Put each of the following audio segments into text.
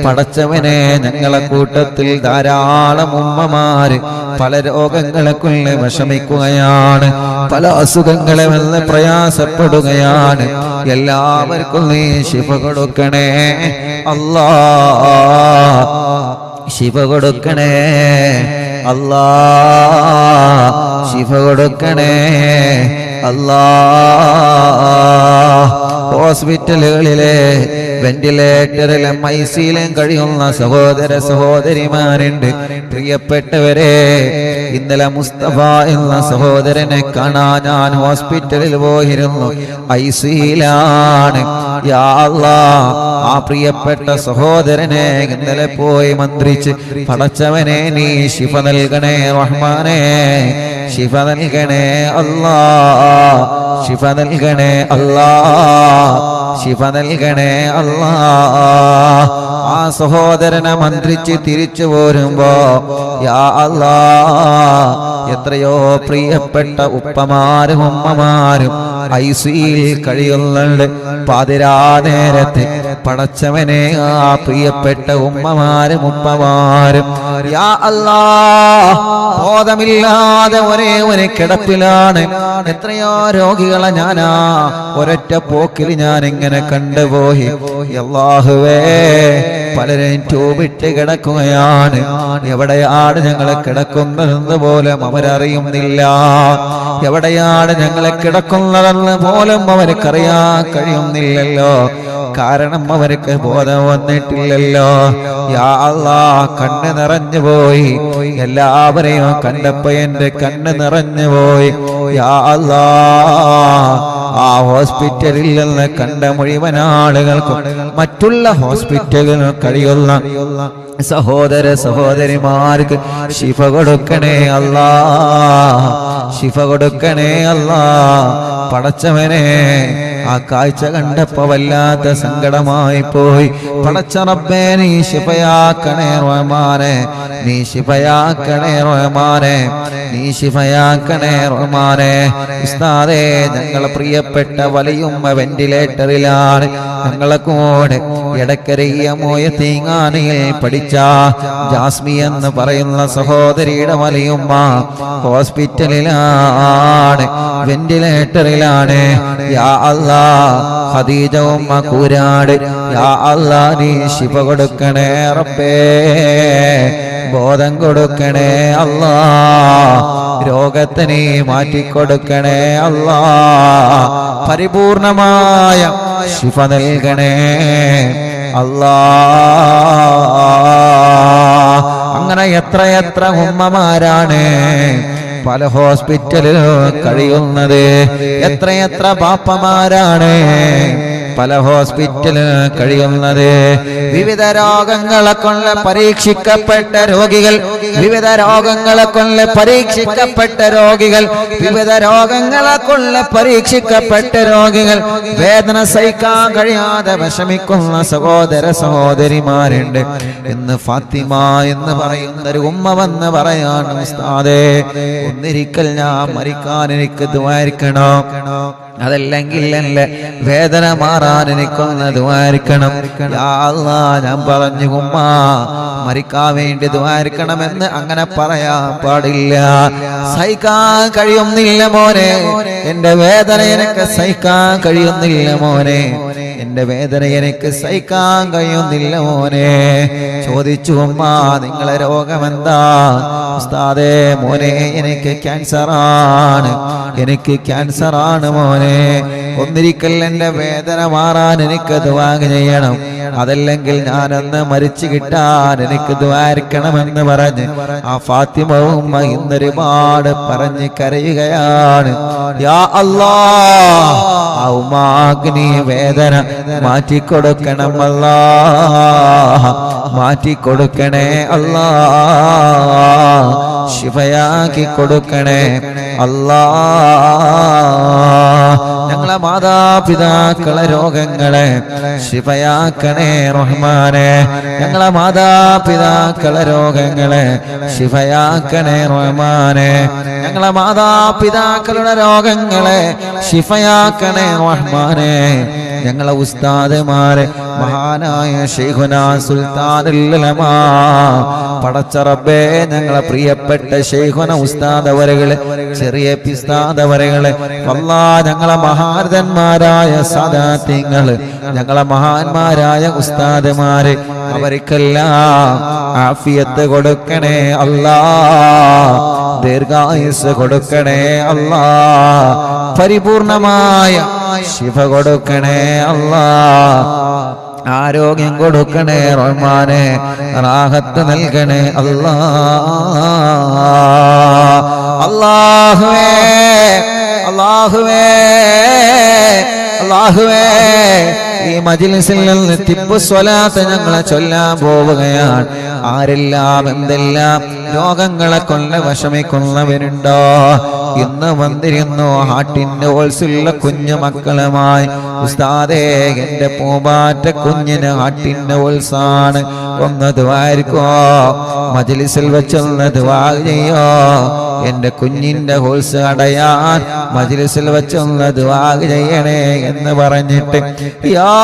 പടച്ചവനെ ഞങ്ങളെ കൂട്ടത്തിൽ ധാരാളം ഉമ്മമാര് പല രോഗങ്ങളെ കൊണ്ട് വിഷമിക്കുകയാണ്, പല അസുഖങ്ങളെ വന്ന് പ്രയാസപ്പെടുകയാണ്. എല്ലാവർക്കും നീ ശിഫ കൊടുക്കണേ അല്ലാ, ശിഫ കൊടുക്കണേ അല്ലാ, ശിഫ കൊടുക്കണേ അല്ലാ. ഹോസ്പിറ്റലുകളിലെ വെന്റിലേറ്ററിലും ഐസിയിലും കഴിയുന്ന സഹോദര സഹോദരിമാരുണ്ട്. പ്രിയപ്പെട്ടവരെ, ഇന്നലെ മുസ്തഫ എന്ന സഹോദരനെ കാണാൻ ഞാൻ ഹോസ്പിറ്റലിൽ പോയിരുന്നു, ഐസിയിലാണ്. യാ അല്ലാഹ്, ആ പ്രിയപ്പെട്ട സഹോദരനെ ഇന്നലെ പോയി മന്ത്രിച്ച്, പടച്ചവനെ നീ ശിഫ നൽകണേ റഹ്മാനേ, ശിഫ നൽകണേ അല്ലാ, ശിഫ നൽകണേ അല്ലാ, ശിഫ നൽകണേ അല്ലാ. ആ സഹോദരനെ മന്ത്രിച്ച് തിരിച്ചു പോരുമ്പോ യാ അല്ലാ, എത്രയോ പ്രിയപ്പെട്ട ഉപ്പമാരും ഉമ്മമാരും ഐസിയിൽ കഴിയുന്നുണ്ട്. പാതിരാ നേരത്തെ പടച്ചവനെ ആ പ്രിയപ്പെട്ട ഉമ്മമാരും ഉപ്പമാരും യാ അല്ലാ ബോധമില്ലാതെ ഒരേ ഒരു കിടപ്പിലാണ്. എത്രയോ രോഗികളെ ഞാനാ ഒരൊറ്റ പോക്കിൽ ഞാൻ ഇങ്ങനെ കണ്ടുപോയി. അല്ലാഹുവേ, പലരും ട്യൂബിട്ട് കിടക്കുകയാണ്. എവിടെയാണ് ഞങ്ങളെ കിടക്കുന്നതെന്ന് പോലും അവരറിയുന്നില്ല, എവിടെയാണ് ഞങ്ങളെ കിടക്കുന്നതെന്ന് പോലും അവർക്കറിയാൻ കഴിയുന്നില്ലല്ലോ. കാരണം അവർക്ക് ബോധം വന്നിട്ടില്ലല്ലോ. യാ അല്ലാഹ്, കണ്ണ് നിറഞ്ഞു പോയി. എല്ലാവരെയും കണ്ടപ്പോ എന്റെ കണ്ണ് നിറഞ്ഞു പോയി. യാ അല്ലാഹ്, ആ ഹോസ്പിറ്റലിൽ നിന്ന് കണ്ട മുഴുവൻ ആളുകൾക്കും മറ്റുള്ള ഹോസ്പിറ്റലുകളിൽ കഴിയുന്ന സഹോദര സഹോദരിമാർക്ക് ശിഫ കൊടുക്കണേ അല്ലാ, ശിഫ കൊടുക്കണേ അല്ലാ. പടച്ചവനെ, ആ കാഴ്ച കണ്ടപ്പോ വല്ലാത്ത സങ്കടമായി പോയി. പടച്ച റബ്ബേ, നീ ശിഫയാക്കണേ റഹ്മാനെ, നീ ശിഫയാക്കണേ റഹ്മാനെ, നീ ശിഫയാക്കണേ റഹ്മാനെ. ഉസ്താദേ, ഞങ്ങളെ പ്രിയപ്പെട്ട വലിയുമ്മ വെന്റിലേറ്ററിലാണ്. ഞങ്ങളെ കൂടെ എടക്കരയ്യ മോയ തീങ്ങാനയിൽ പഠിച്ച ജാസ്മി എന്ന് പറയുന്ന സഹോദരിയുടെ വലിയുമ്മ ഹോസ്പിറ്റലിലാണ്, വെന്റിലേറ്ററിലാണ്. യാ അല്ലാഹ്, ഖദീജ ഉമ്മ കൂരാട്. യാ അല്ലാഹ്, നീ ശിഫ കൊടുക്കണേ റബ്ബേ, ബോധം കൊടുക്കണേ അല്ലാ, രോഗത്തെ നീ മാറ്റിക്കൊടുക്കണേ അല്ലാ, പരിപൂർണമായ ശിഫ നൽകണേ അല്ലാ. അങ്ങനെ എത്രയെത്ര ഉമ്മമാരാണ് പല ഹോസ്പിറ്റലിലും കഴിയുന്നത്, എത്രയെത്ര ബാപ്പമാരാണ് പല ഹോസ്പിറ്റലിൽ കഴിയുന്നത്. വിവിധ രോഗങ്ങളെ കൊണ്ട് പരീക്ഷിക്കപ്പെട്ട രോഗികൾ, വിവിധ രോഗങ്ങളെ കൊണ്ട് പരീക്ഷിക്കപ്പെട്ട രോഗികൾ, വിവിധ രോഗങ്ങളെ കൊണ്ട് പരീക്ഷിക്കപ്പെട്ട രോഗികൾ, വേദന സഹിക്കാൻ കഴിയാതെ വിഷമിക്കുന്ന സഹോദര സഹോദരിമാരുണ്ട്. ഇന്ന് ഫാത്തിമ എന്ന് പറയുന്ന ഒരു ഉമ്മ വന്ന് പറയാണ്, ഉസ്താദേ, ഒന്നിരിക്കൽ ഞാൻ മരിക്കാൻ എനിക്ക് ദുആ, അതല്ലെങ്കിൽ എന്റെ വേദന മാറാൻ എനിക്കൊന്ന് ദുആരിക്കണം. യാ അല്ലാഹ്, ഞാൻ പറഞ്ഞു ഉമ്മ മരിക്കാൻ വേണ്ടി ദുആരിക്കണമെന്ന് അങ്ങനെ പറയാൻ പാടില്ല. സഹിക്കാൻ കഴിയുന്നില്ല മോനെ, എന്റെ വേദന എനിക്ക് സഹിക്കാൻ കഴിയുന്നില്ല മോനെ, എന്റെ വേദന എനിക്ക് സഹിക്കാൻ കഴിയുന്നില്ല മോനെ. ചോദിച്ചു, ഉമ്മ നിങ്ങളെ രോഗമെന്താ? ഉസ്താദേ, മോനെ എനിക്ക് ക്യാൻസറാണ്, എനിക്ക് ക്യാൻസറാണ് മോനെ. ഒന്നിരിക്കൽ എന്റെ വേദന മാറാൻ എനിക്ക് ദുആ ചെയ്യണം, അതല്ലെങ്കിൽ ഞാനൊന്ന് മരിച്ചു കിട്ടാൻ എനിക്ക് ദുആരിക്കണമെന്ന് പറഞ്ഞ് ആ ഫാത്തിമ ഉമ്മ ഇന്നൊരുപാട് പറഞ്ഞ് കരയുകയാണ്. യാ അല്ലാഹ്, ആ ഉമ്മാക്ക് നീ വേദന മാറ്റിക്കൊടുക്കണം അല്ലാഹ്, മാറ്റിക്കൊടുക്കണേ അല്ലാഹ്, ശിഫയാക്കി കൊടുക്കണേ അല്ലാ. ഞങ്ങളെ മാതാപിതാക്കളെ രോഗങ്ങളെ ശിഫയാക്കണേ റഹ്മാനെ. ഞങ്ങളെ മാതാപിതാക്കളെ രോഗങ്ങളെ ശിഫയാക്കണേ റഹ്മാനെ. ഞങ്ങളെ മാതാപിതാക്കളുടെ രോഗങ്ങളെ ശിഫയാക്കണേ റഹ്മാനെ. ഞങ്ങളെ ഉസ്താദുമാരെ മഹാനായ ശൈഖുനാ സുൽത്താനുൽ ഉലമാ പടച്ച റബ്ബേ, ഞങ്ങളെ പ്രിയപ്പെട്ട ശൈഖുന ഉസ്താദ് അവരുകളെ, ചെറിയ ഉസ്താദ് അവരുകളെ, അല്ലാഹ് ഞങ്ങളെ മഹാരഥന്മാരായ സാദാത്യങ്ങള്, ഞങ്ങളെ മഹാന്മാരായ ഉസ്താദുമാര്, അവർക്കെല്ലാം ആഫിയത്ത് കൊടുക്കണേ അല്ലാഹ്, ദീർഘായുസ് കൊടുക്കണേ അല്ലാഹ്, പരിപൂർണമായ ശിഫ കൊടുക്കണേ അല്ലാഹ്, ആരോഗ്യം കൊടുക്കണേ റഹ്മാനെ, റാഹത്ത് നൽകണേ അല്ലാഹ്. അല്ലാഹുവേ അല്ലാഹുവേ അല്ലാഹുവേ, ഈ മജ്ലിസിൽ നിന്ന് തിബ്ബു സ്വലാത്ത് ഞങ്ങളെ ചൊല്ലാൻ പോവുകയാണ്. ആരെല്ലാം എന്തെല്ലാം രോഗങ്ങളെ കൊണ്ട് വിഷമിക്കുന്നവരുണ്ടോ, ഇന്ന് വന്നിരുന്നു ഹാർട്ടിന്റെ ഓൾസുള്ള കുഞ്ഞു മക്കളുമായി. ഉസ്താദേ, എന്റെ പൂമ്പാറ്റ കുഞ്ഞിന് ഹാർട്ടിന്റെ ഓൾസാണ്, ഒന്ന് ദുആയിരിക്കോ, മജ്ലിസിൽ വെച്ചൊന്ന് ദുആ ചെയ്യോ, എന്റെ കുഞ്ഞിന്റെ ഹോൾസ് അടയാൻ മജ്ലിസിൽ വെച്ചൊന്ന് ദുആ ചെയ്യണേ എന്ന് പറഞ്ഞിട്ട് യാ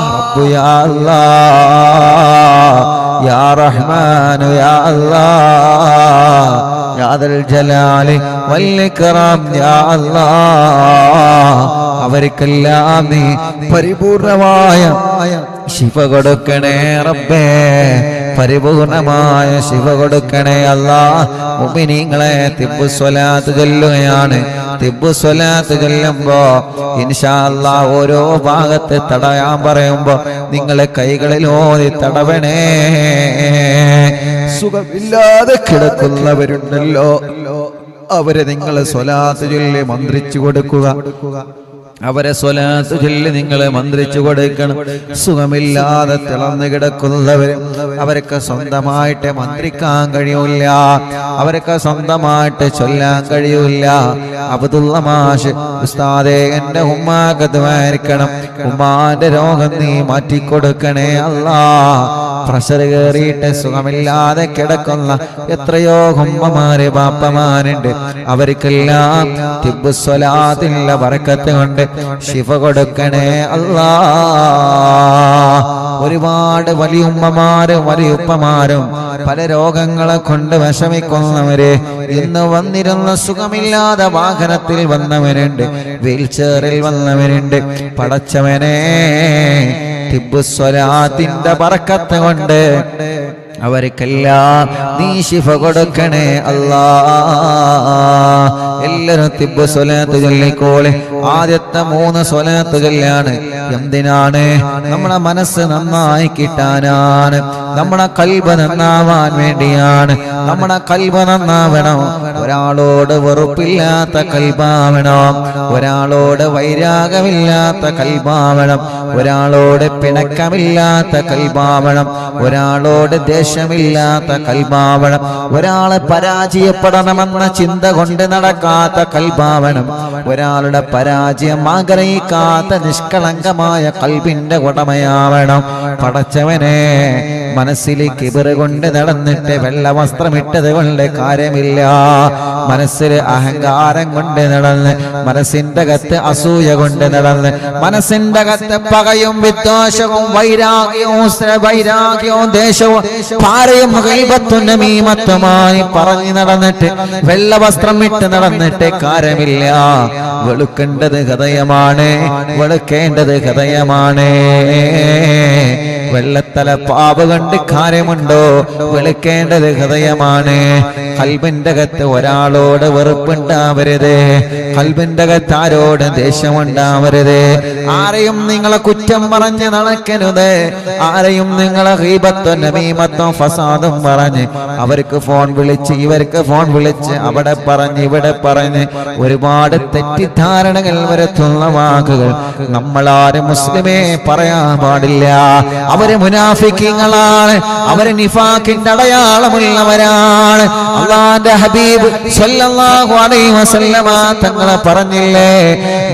റബ്ബു യാ അല്ലാഹ് യാ റഹ്മാനു യാ അല്ലാഹ് യാ ദൽ ജലാലി വൽ ഇക്റാം യാ അല്ലാഹ്, അവർക്കെല്ലാം നീ പരിപൂർണമായ ശിഫ കൊടുക്കണേ റബ്ബേ, പരിപൂർണമായ ശിഫ കൊടുക്കണേ അല്ലാഹ്. മുഅ്മിനീങ്ങളെ തിബ്ബു സ്വലാത്ത് ചൊല്ലുകയാണ്. തിബ്ബു സ്വലാത്ത് ചൊല്ലുമ്പോ ഇൻഷാ അല്ലാഹ് ഓരോ ഭാഗത്ത് തടയാൻ പറയുമ്പോ നിങ്ങളെ കൈകളിൽ ഓതി തടവണേ. സുഖമില്ലാതെ കിടക്കുന്നവരുണ്ടല്ലോ, അവരെ നിങ്ങൾ സ്വലാത്ത് ചൊല്ലി മന്ത്രിച്ചു കൊടുക്കുക, അവരെ സ്വലാത്ത് ചൊല്ലി നിങ്ങൾ മന്ത്രിച്ചു കൊടുക്കണം. സുഖമില്ലാതെ തിളർന്നു കിടക്കുന്നവരും അവർക്ക് സ്വന്തമായിട്ട് മന്ത്രിക്കാൻ കഴിയൂല, അവർക്ക് സ്വന്തമായിട്ട് ചൊല്ലാൻ കഴിയൂല. അബ്ദുള്ള മാഷ് ഉസ്താദേ, എന്റെ ഉമ്മാക്ക് ദുആയിരിക്കണം, ഉമ്മാന്റെ രോഗം നീ മാറ്റിക്കൊടുക്കണേ അല്ലാഹ്. പ്രഷർ കയറിയിട്ട് സുഖമില്ലാതെ കിടക്കുന്ന എത്രയോ ഉമ്മമാര് ബാപ്പമാരുണ്ട്, അവർക്കെല്ലാം തിബ്ബു സ്വലാത്തിന്റെ ബറക്കത്ത് കൊണ്ട് ശിഫ കൊടുക്കണേ അല്ലാഹ്. ഒരുപാട് വലിയ ഉമ്മമാരും വലിയ ഉപ്പമാരും പല രോഗങ്ങളെ കൊണ്ട് വിഷമിക്കുന്നവര് ഇന്ന് വന്നിരുന്ന സുഖമില്ലാതെ വാഹനത്തിൽ വന്നവരുണ്ട്, വീൽ ചെയറിൽ വന്നവരുണ്ട്. പടച്ചവനെ, തിബ്ബു സ്വലാത്തിന്റെ ബറക്കത്ത് കൊണ്ട് അവർക്കെല്ലാം നീ ശിഫ കൊടുക്കണേ അല്ലാഹ്. എല്ലാവരും തിബ്ബു സ്വലാത്ത് ചൊല്ലിക്കോളെ. ആദ്യത്തെ 3 സ്വലാത്ത് ചൊല്ലാണ്. എന്തിനാണ്? നമ്മുടെ മനസ്സ് നന്നായി കിട്ടാനാണ്, നമ്മുടെ കൽബ് നന്നാവാൻ വേണ്ടിയാണ്. നമ്മുടെ കൽബ് നന്നാവണം, ഒരാളോട് വെറുപ്പില്ലാത്ത കൽബാവണം, ഒരാളോട് വൈരാഗമില്ലാത്ത കൽബാവണം, ഒരാളോട് പിണക്കമില്ലാത്ത കൽബാവണം, ഒരാളോട് ദേഷ്യമില്ലാത്ത കൽബാവണം, ഒരാളെ പരാജയപ്പെടണമെന്ന ചിന്ത കൊണ്ട് നടക്കാത്ത കൽബാവണം, ഒരാളുടെ പരാജയം ആഗ്രഹിക്കാത്ത നിഷ്കളങ്കമായ കൽബിന്റെ ഉടമയാവണം. പടച്ചവനെ, മനസ്സിൽ കിബറ് കൊണ്ട് നടന്നിട്ട് വെള്ള വസ്ത്രമിട്ടത് കൊണ്ട് കാര്യമില്ല, മനസ്സിൽ അഹങ്കാരം കൊണ്ട് നടന്ന്, മനസ്സിന്റെ അകത്ത് അസൂയ കൊണ്ട് നടന്ന്, മനസ്സിന്റെ അകത്ത് പകയും വിദ്വേഷവും വൈരാഗ്യവും ദേശവും പാരയും ഗീബത്തും നമീമത്തുമായി പറഞ്ഞു നടന്നിട്ട് വെള്ള വസ്ത്രം ഇട്ട് നടന്നിട്ട് കാര്യമില്ല. വെളുക്കേണ്ടത് ഹൃദയമാണ്, വെളുക്കേണ്ടത് ഹൃദയമാണ്. വെള്ളത്തല പാപ് കണ്ട് കാര്യമുണ്ടോ? വെളുക്കേണ്ടത് ഹൃദയമാണ്. കൽബിന്റെ അകത്ത് ഒരാളോട് വെറുപ്പുണ്ടാവരുത്, കൽബിന്റെ അകത്ത് ആരോട് ദേഷ്യമുണ്ടാവരുത്. ആരെയും നിങ്ങളെ കുറ്റം പറഞ്ഞ് നടക്കരുത്, ആരെയും നിങ്ങളെ ഗീബത്തും നമീമത്തും ഫസാദും പറഞ്ഞ് അവർക്ക് ഫോൺ വിളിച്ച് ഇവർക്ക് ഫോൺ വിളിച്ച് അവിടെ പറഞ്ഞ് ഇവിടെ പറഞ്ഞ് ഒരുപാട് തെറ്റിദ്ധാരണകൾ വരുത്തുന്ന വാക്കുകൾ നമ്മളാരും മുസ്ലിമേ പറയാൻ പാടില്ല. അവര് മുനാഫിക്കീങ്ങളാണ്, അവര് നിഫാഖിന്റെ അടയാളമുള്ളവരാണ്. അല്ലാഹുവിന്റെ ഹബീബ് സല്ലല്ലാഹു അലൈഹി വസല്ലമ തങ്ങൾ പറഞ്ഞില്ലേ,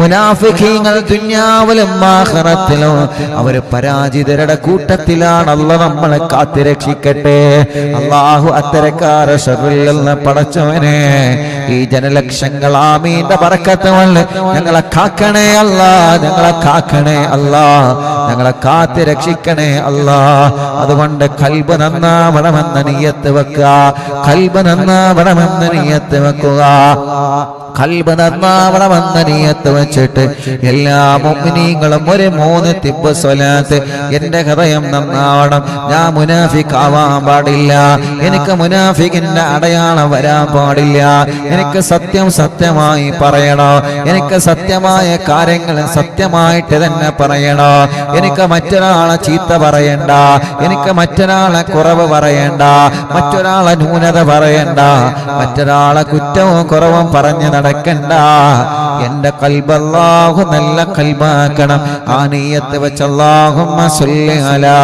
മുനാഫിക്കീങ്ങൾ ദുനിയാവിലും ആഖിറത്തിലും അവര് പരാജിതരുടെ കൂട്ടത്തിലാണ്. അല്ലാഹു നമ്മളെ കാത്തുരക്ഷിക്കട്ടെ. അല്ലാഹു അത്തരക്കാരെ ശർറിൽ നിന്ന് പടച്ചവനെ ഈ ജനലക്ഷങ്ങൾ ആമീന്റെ ബറക്കത്ത് കൊണ്ട് ഞങ്ങളെ കാക്കണേ അല്ലാ, ഞങ്ങളെ കാക്കണേ അല്ലാ, ഞങ്ങളെ കാത്ത് രക്ഷിക്കണേ അല്ലാ. അതുകൊണ്ട് ഖൽബ് നന്നാവണമെന്ന നിയ്യത്ത് വെക്കുക, ഖൽബ് നന്നാവണമെന്ന നിയ്യത്ത് വെക്കുക, ഖൽബ് നന്നാവണമെന്ന നിയ്യത്ത് വെച്ചിട്ട് എല്ലാ മുഅ്മിനീങ്ങളും ഒരു 3 തിബ്ബ് സ്വലാത്ത്. എന്റെ ഹൃദയം നന്നാവണം, ഞാൻ മുനാഫിക്കാവാൻ പാടില്ല, എനിക്ക് മുനാഫിക്കിന്റെ അടയാളം വരാൻ പാടില്ല, എനിക്ക് സത്യം സത്യമായി പറയണോ, എനിക്ക് സത്യമായ കാര്യങ്ങൾ സത്യമായിട്ട് തന്നെ പറയണോ, എനിക്ക് മറ്റൊരാളെ ചീത്ത പറയണ്ട, എനിക്ക് മറ്റൊരാളെ കുറവ് പറയണ്ട, മറ്റൊരാളെ ന്യൂനത പറയണ്ട, മറ്റൊരാളെ കുറ്റവും കുറവും പറഞ്ഞു നടക്കണ്ട. എന്റെ ഖൽബ് അല്ലാഹു നല്ല ഖൽബാക്കണം. ആ നിയ്യത്ത് വെച്ച് അല്ലാഹുമ്മ സ്വല്ലി അലാ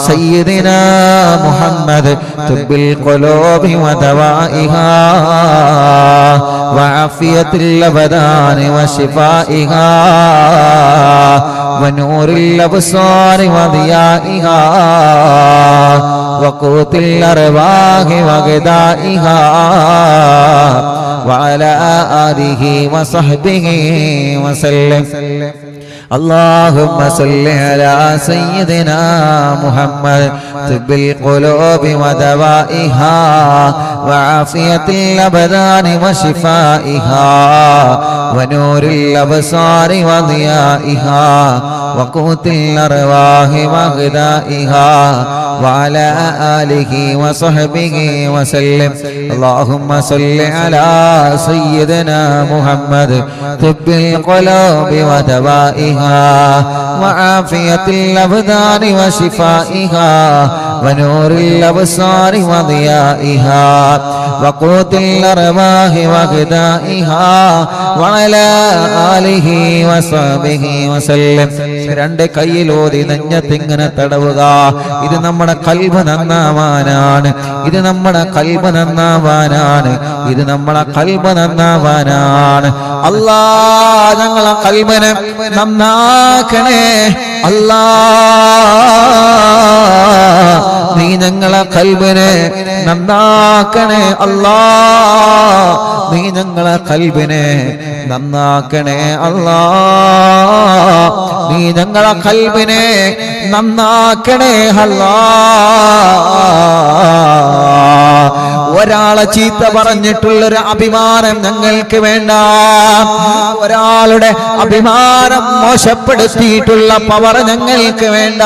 സയ്യിദിനാ മുഹമ്മദ് തുബ്ബിൽ ഖുലൂബി വദവാഇഹാ വഅഫിയത്തിൽ അബദാനി വശിഫാഇഹാ വനൂറിൽ അബ്സാരി വദിയാഇഹാ വഖൂത്തിൽ അർവാഹി വഗദാഇഹാ وعلى آله وصحبه وسلم. اللهم صل على سيدنا محمد طب القلوب ودوائها وعافية الأبدان وشفائها ونور الأبصار وضيائها وقوت الأرواح وغذائها وعلى آله وصحبه وسلم. اللهم صل على سيدنا محمد طب القلوب ودوائها وعافية الأبدان وشفائها ونور الأبصار وضيائها وقوت الأرواح وغذائها وعلى آله وصحبه وسلم. രണ്ട് കൈയിലോതി നെഞ്ഞത്തിങ്ങനെ തടവുക. ഇത് നമ്മുടെ ഖൽബ് നന്നാവാനാണ്, ഇത് നമ്മുടെ ഖൽബ് നന്നാവാനാണ്, ഇത് നമ്മുടെ ഖൽബ് നന്നാവാനാണ്. അല്ലാ, ഞങ്ങളെ ഖൽബിനെ നന്നാക്കണേ അല്ലാ. നീ ഞങ്ങളെ ഖൽബിനെ നന്നാക്കണേ അല്ലാ, നീ ഞങ്ങളെ ഖൽബിനെ നന്നാക്കണേ അല്ലാ, നീ ഞങ്ങളെ ഖൽബിനെ നന്നാക്കണേ അല്ലാ. ഒരാളെ ചീത്ത പറഞ്ഞിട്ടുള്ളൊരു അഭിമാനം ഞങ്ങൾക്ക് വേണ്ട, ഒരാളുടെ അഭിമാനം മോശപ്പെടുത്തിയിട്ടുള്ള പവർ ഞങ്ങൾക്ക് വേണ്ട,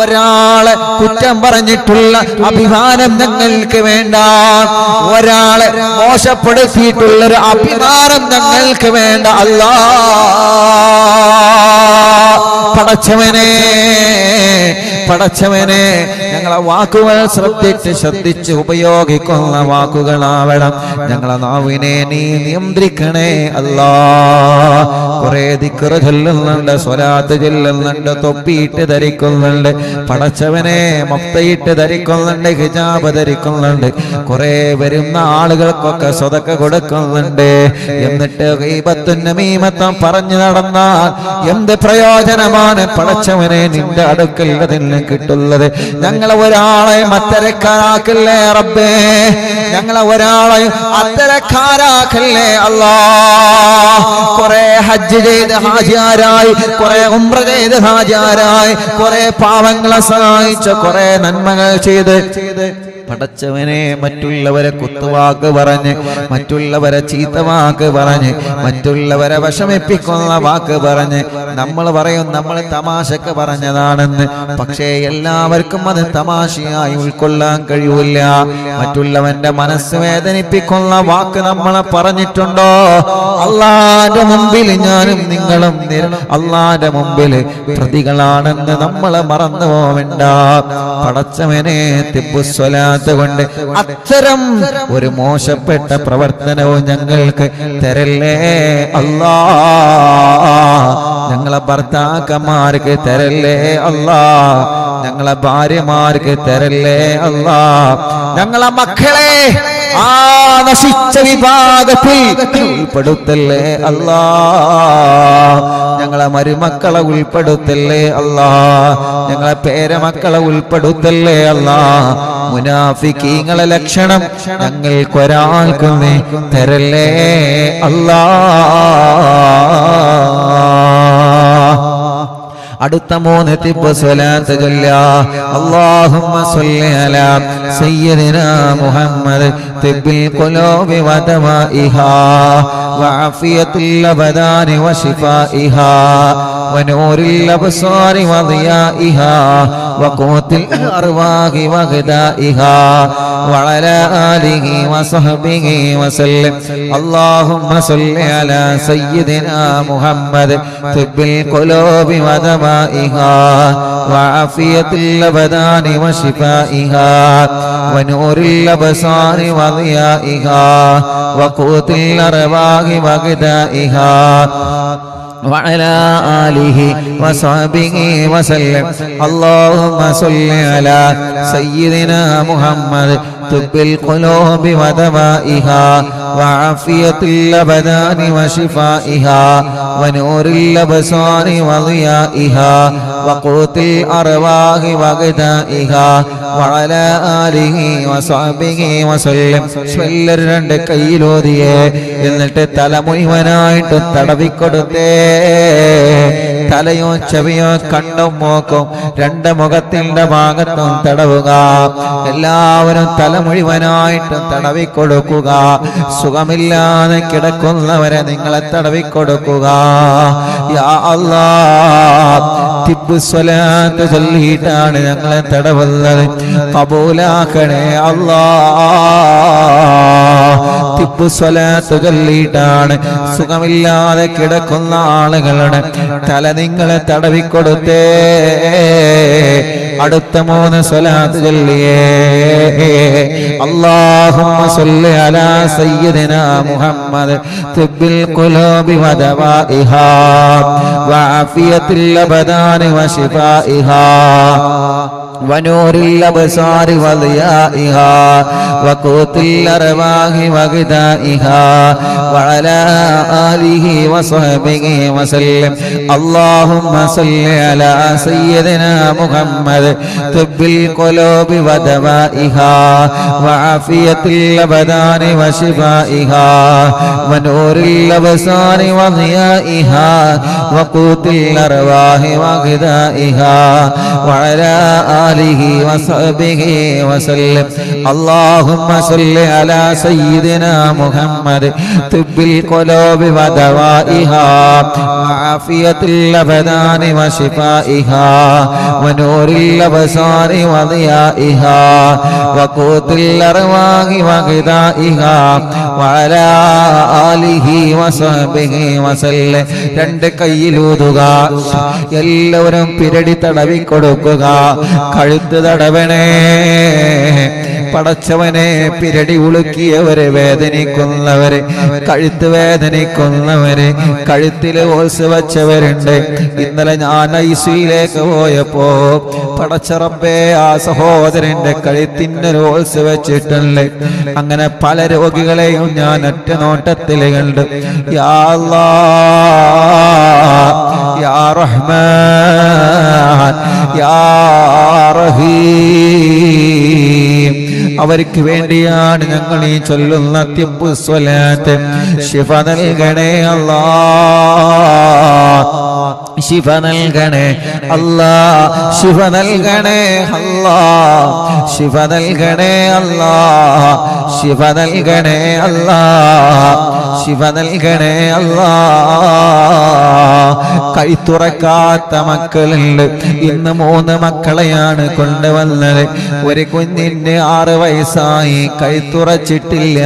ഒരാളെ കുറ്റം പറഞ്ഞിട്ടുള്ള അഭിമാനം ഞങ്ങൾക്ക് വേണ്ട, ഒരാളെ മോശപ്പെടുത്തിയിട്ടുള്ളൊരു അഭിമാനം ഞങ്ങൾക്ക് വേണ്ട. അല്ലാ, പടച്ചവനെ പടച്ചവനെ ഞങ്ങളെ വാക്കുകൾ ശ്രദ്ധിച്ച് ഉപയോഗിക്കുന്ന വാക്കുകളാവണം. ഞങ്ങളെ നാവിനെ നീ നിയന്ത്രിക്കണേ അല്ലാ. കുറെ ദിക്ർ ചൊല്ലുന്നുണ്ട്, സ്വലാത്ത് ചൊല്ലുന്നുണ്ട്, തൊപ്പിയിട്ട് ധരിക്കുന്നുണ്ട്, പടച്ചവനെ മഫ്തയിട്ട് ധരിക്കുന്നുണ്ട്, ഹിജാബ് ധരിക്കുന്നുണ്ട്, കുറെ വരുന്ന ആളുകൾക്കൊക്കെ സ്വതക്ക കൊടുക്കുന്നുണ്ട്. എന്നിട്ട് ഗീബത്തും നമീമത്തും പറഞ്ഞു നടന്നാൽ എന്ത് പ്രയോജനമാണ് പടച്ചവനെ നിന്റെ അടുക്കൽ അതിന് കിട്ടുള്ളത്? ഞങ്ങളെ ഒരാളെ അത്തരക്കാരാക്കല്ലേ റബ്ബേ, ഞങ്ങളെ ഒരാളെ അത്തരക്കാരാക്കല്ലേ അല്ലാ. കുറെ ഹജ്ജ് ചെയ്ത് ഹാജിയാരായി, കുറെ ഉംറ ചെയ്ത് ഹാജിയാരായി, കുറെ പാവങ്ങളെ സഹായിച്ച, കുറെ നന്മകൾ ചെയ്ത് പടച്ചവനെ മറ്റുള്ളവരെ കുത്തുവാക്ക് പറഞ്ഞ്, മറ്റുള്ളവരെ ചീത്തവാക്ക് പറഞ്ഞ്, മറ്റുള്ളവരെ വിഷമിപ്പിക്കുന്ന വാക്ക് പറഞ്ഞ് നമ്മൾ പറയും നമ്മൾ തമാശക്ക് പറഞ്ഞതാണെന്ന്. പക്ഷേ എല്ലാവർക്കും അത് തമാശയായി ഉൾക്കൊള്ളാൻ കഴിയൂല. മറ്റുള്ളവന്റെ മനസ്സ് വേദനിപ്പിക്കുന്ന വാക്ക് നമ്മളെ പറഞ്ഞിട്ടുണ്ടോ? അള്ളാന്റെ മുമ്പിൽ ഞാനും നിങ്ങളും അള്ളാന്റെ മുമ്പിൽ പ്രതികളാണെന്ന് നമ്മളെ മറന്നു പോവണ്ട. പടച്ചവനെ തിബ്ബുസ്വലാത്ത് സ്വലാത്ത് കൊണ്ട് അത്തരം ഒരു മോശപ്പെട്ട പ്രവർത്തനവും ഞങ്ങൾക്ക് തരല്ലേ അല്ലാ. ഞങ്ങളെ ഭർത്താക്കന്മാർക്ക് തരല്ലേ അല്ലാ. ഞങ്ങളെ ഭാര്യമാർക്ക് തരല്ലേ അല്ലാ. ഞങ്ങളെ മക്കളെ ആ നശിച്ച വിഭാഗത്തിൽ ഉൾപ്പെടുത്തല്ലേ അല്ലാ. ഞങ്ങളെ മരുമക്കളെ ഉൾപ്പെടുത്തല്ലേ അല്ലാ. ഞങ്ങളെ പേരമക്കളെ ഉൾപ്പെടുത്തല്ലേ അല്ലാ. മുനാഫിക്കീങ്ങളെ ലക്ഷണം ഞങ്ങൾക്കൊരാൾക്കും നീ തരല്ലേ അല്ലാ. അടുത്ത 3 തിബ്ബ് സ്വലാത്ത് ചൊല്ലാ. അല്ലാഹുമ്മ സ്വല്ലി അലാ സയ്യിദിനാ മുഹമ്മദ് തിബ്ബിൽ ഖുലൂബി വദവാഇഹാ വഅഫിയത്തുൽ അബദാനി വശിഫാഇഹാ വനൂറിൽ അബ്സാരി വദിയാഇഹാ വഖൂത്തിൽ അർവാഹി വഗദാഇഹാ വഅലാ ആലിഹി വസഹ്ബിഹി വസല്ലം. അല്ലാഹുമ്മ സ്വല്ലി അലാ സയ്യിദിനാ മുഹമ്മദ് തിബ്ബിൽ ഖുലൂബി വദവാഇഹാ വഅഫിയത്തുൽ അബദാനി വശിഫാഇഹാ വനൂറിൽ അബ്സാരി വദിയാഇഹാ വഖൂത്തിൽ അർവാഹി വഗദാഇഹാ وعلى آله وصحبه وسلم. اللهم صل على سيدنا محمد طب القلوب ودوائها وعافية الأبدان وشفائها ونور الأبصار وضيائها وقوت الأرواح وغذائها وعلى آله وصحبه وسلم. രണ്ട് കയ്യിലോതിയേ എന്നിട്ട് തല മുഴുവനായിട്ട് തടവിക്കൊടുത്തേ. തലയോ ചെവിയോ കണ്ണും മൂക്കും 2 മുഖത്തിന്റെ ഭാഗത്തും തടവുക. എല്ലാവരും തല മുഴുവനായിട്ടും തടവിക്കൊടുക്കുക. സുഖമില്ലാതെ കിടക്കുന്നവരെ നിങ്ങളെ തടവിക്കൊടുക്കുക. യാ അല്ലാഹ്, തിബ്ബ് സ്വലാത്ത് ചൊല്ലിയിട്ടാണ് ഞങ്ങളെ തടവുന്നത്. കബൂലാക്കണേ അല്ലാഹ്. തിബ്ബ് സ്വലാത്ത് ചൊല്ലിയിട്ടാണ് സുഖമില്ലാതെ കിടക്കുന്ന ആളുകളുടെ തല നിങ്ങളെ തടവിക്കൊടുത്തേ. അടുത്ത 3 സ്വലാത്ത് ചൊല്ലിയേ. അല്ലാഹുമ്മ സ്വല്ലി അലാ സയ്യിദിനാ മുഹമ്മദ് തിബ്ബിൽ ഖുലൂബി വദവാഇഹാ വഅഫിയത്തുൽ അബദാനി വശിഫാഇഹാ ونور الأبصار وضيائها وقوت الأرواح وغذائها وعلى آله وصحبه وسلم. اللهم صل على سيدنا محمد طب القلوب ودوائها وعافية الأبدان وشفائها ونور الأبصار وضيائها وقوت الأرواح وغذائها وعلى آله وصحبه وسلم. اللهم صل على سيدنا محمد طب القلوب ودوائها وعافية الأبدان وشفائها ونور الأبصار وضيائها وقوت الأرواح وغذائها وعلى آله وصحبه وسلم. 2 കയ്യിലൂതുക. എല്ലാവരും പിരടി തടവിക്കൊടുക്കുക. കഴുത്ത് തടവണേ. പടച്ചവനെ, പിരടി ഉളുക്കിയവരെ, വേദനിക്കുന്നവരെ, കഴുത്ത് വേദനിക്കുന്നവരെ, കഴുത്തിൽ ഓൾസ് വച്ചവരുണ്ട്. ഇന്നലെ ഞാൻ ഐസിയിലേക്ക് പോയപ്പോ പടച്ചറബേ, ആ സഹോദരന്റെ കഴുത്തിന് ഓൾസ് വെച്ചിട്ടുണ്ട്. അങ്ങനെ പല രോഗികളെയും ഞാൻ ഒറ്റ നോട്ടത്തിൽ കണ്ടു. യാ അല്ലാഹ്, യാ റഹ്മാൻ, യാ റഹീം, അവർക്ക് വേണ്ടിയാണ് ഞങ്ങൾ ഈ ചൊല്ലുന്ന തിബ്ബ് സ്വലാത്ത്. ശിഫ നൽകണേ അല്ലാഹ്, ശിഫ നൽകണേ അല്ലാഹ്, ശിഫ നൽകണേ അല്ലാഹ്, ശിഫ നൽകണേ അല്ലാഹ്, ശിഫ നൽകണേ അല്ലാഹ്, ശിഫ നൽകണേ അല്ലാഹ്. കൈത്തുറക്കാത്ത മക്കളുണ്ട്. ഇന്ന് 3 മക്കളെയാണ് കൊണ്ടുവന്നത്. ഒരു കുഞ്ഞിന് 6 വയസ്സായി, കൈത്തുറച്ചിട്ടില്ല.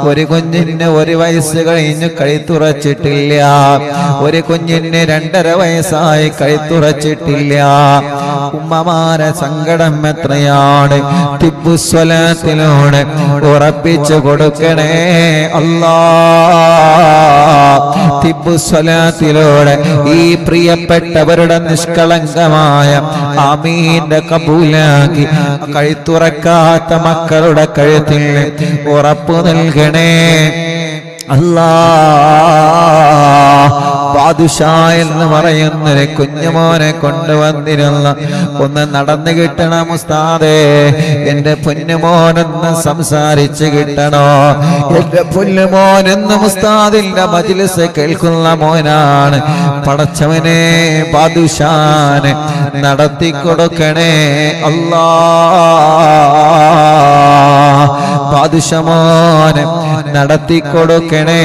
ഒരു കുഞ്ഞിന് 1 വയസ്സ് കഴിഞ്ഞ് കൈത്തുറച്ചിട്ടില്ല. ഒരു കുഞ്ഞിന് 2.5 വയസ്സായി, കൈത്തുറച്ചിട്ടില്ല. ഉമ്മമാരെ സങ്കടം എത്ര എന്നുള്ളതാണ് തിബ്ബുസ്വലാത്തിലൂടെ ഉറപ്പിച്ചു കൊടുക്കണേ അല്ലാഹ്. തിബ്ബുസ്വലാത്തിലൂടെ ഈ പ്രിയപ്പെട്ടവരുടെ നിഷ്കളങ്കമായ ആമീന്റെ കബൂലാക്കി കഴുത്തുറക്കാത്ത മക്കളുടെ കഴുത്തിൽ ഉറപ്പു നൽകണേ അല്ലാഹ്. ബാദുഷാ എന്ന് പറയുന്നൊരു കുഞ്ഞുമോനെ കൊണ്ടുവന്നിരുന്ന ഒന്ന് നടന്നു കിട്ടണം ഉസ്താദേ, എന്റെ പൊന്നുമോനെന്ന് സംസാരിച്ച് കിട്ടണോ, എന്റെ പൊന്നുമോനെന്ന് ഉസ്താദിന്റെ മജ്‌ലിസ് കേൾക്കുന്ന മോനാണ്. പടച്ചവനെ ബാദുഷാനെ നടത്തി കൊടുക്കണേ അല്ലാഹ്. ബാദുഷാമോനെ നടത്തി കൊടുക്കണേ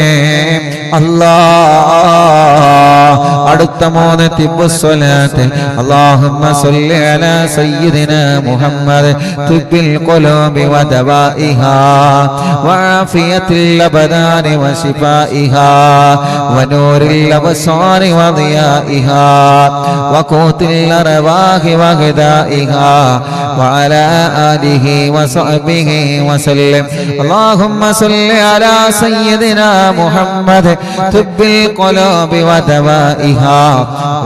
അല്ലാഹ്. അടുത്ത മോനെ തിബ്ബുസ്വലാത്ത് അല്ലാഹുമ്മ സ്വല്ലി അലാ സയ്യിദിനാ മുഹമ്മദ് തുബ്ബിൽ ഖുലൂബി വദവാഇഹാ വആഫിയത്തിൽ അബദാനി വശിഫാഇഹാ വനൂറിൽ അബ്സാരി വദിയാഇഹാ വഖൂത്തിൽ അർവാഹി വഗദാഇഹാ വഅലാ ആലിഹി വസഹ്ബിഹി വസല്ലം. അല്ലാഹുമ്മ സ്വല്ലി അലാ സയ്യിദിനാ മുഹമ്മദ് തുബ്ബിൽ ഖുലൂബി വദവാഇഹാ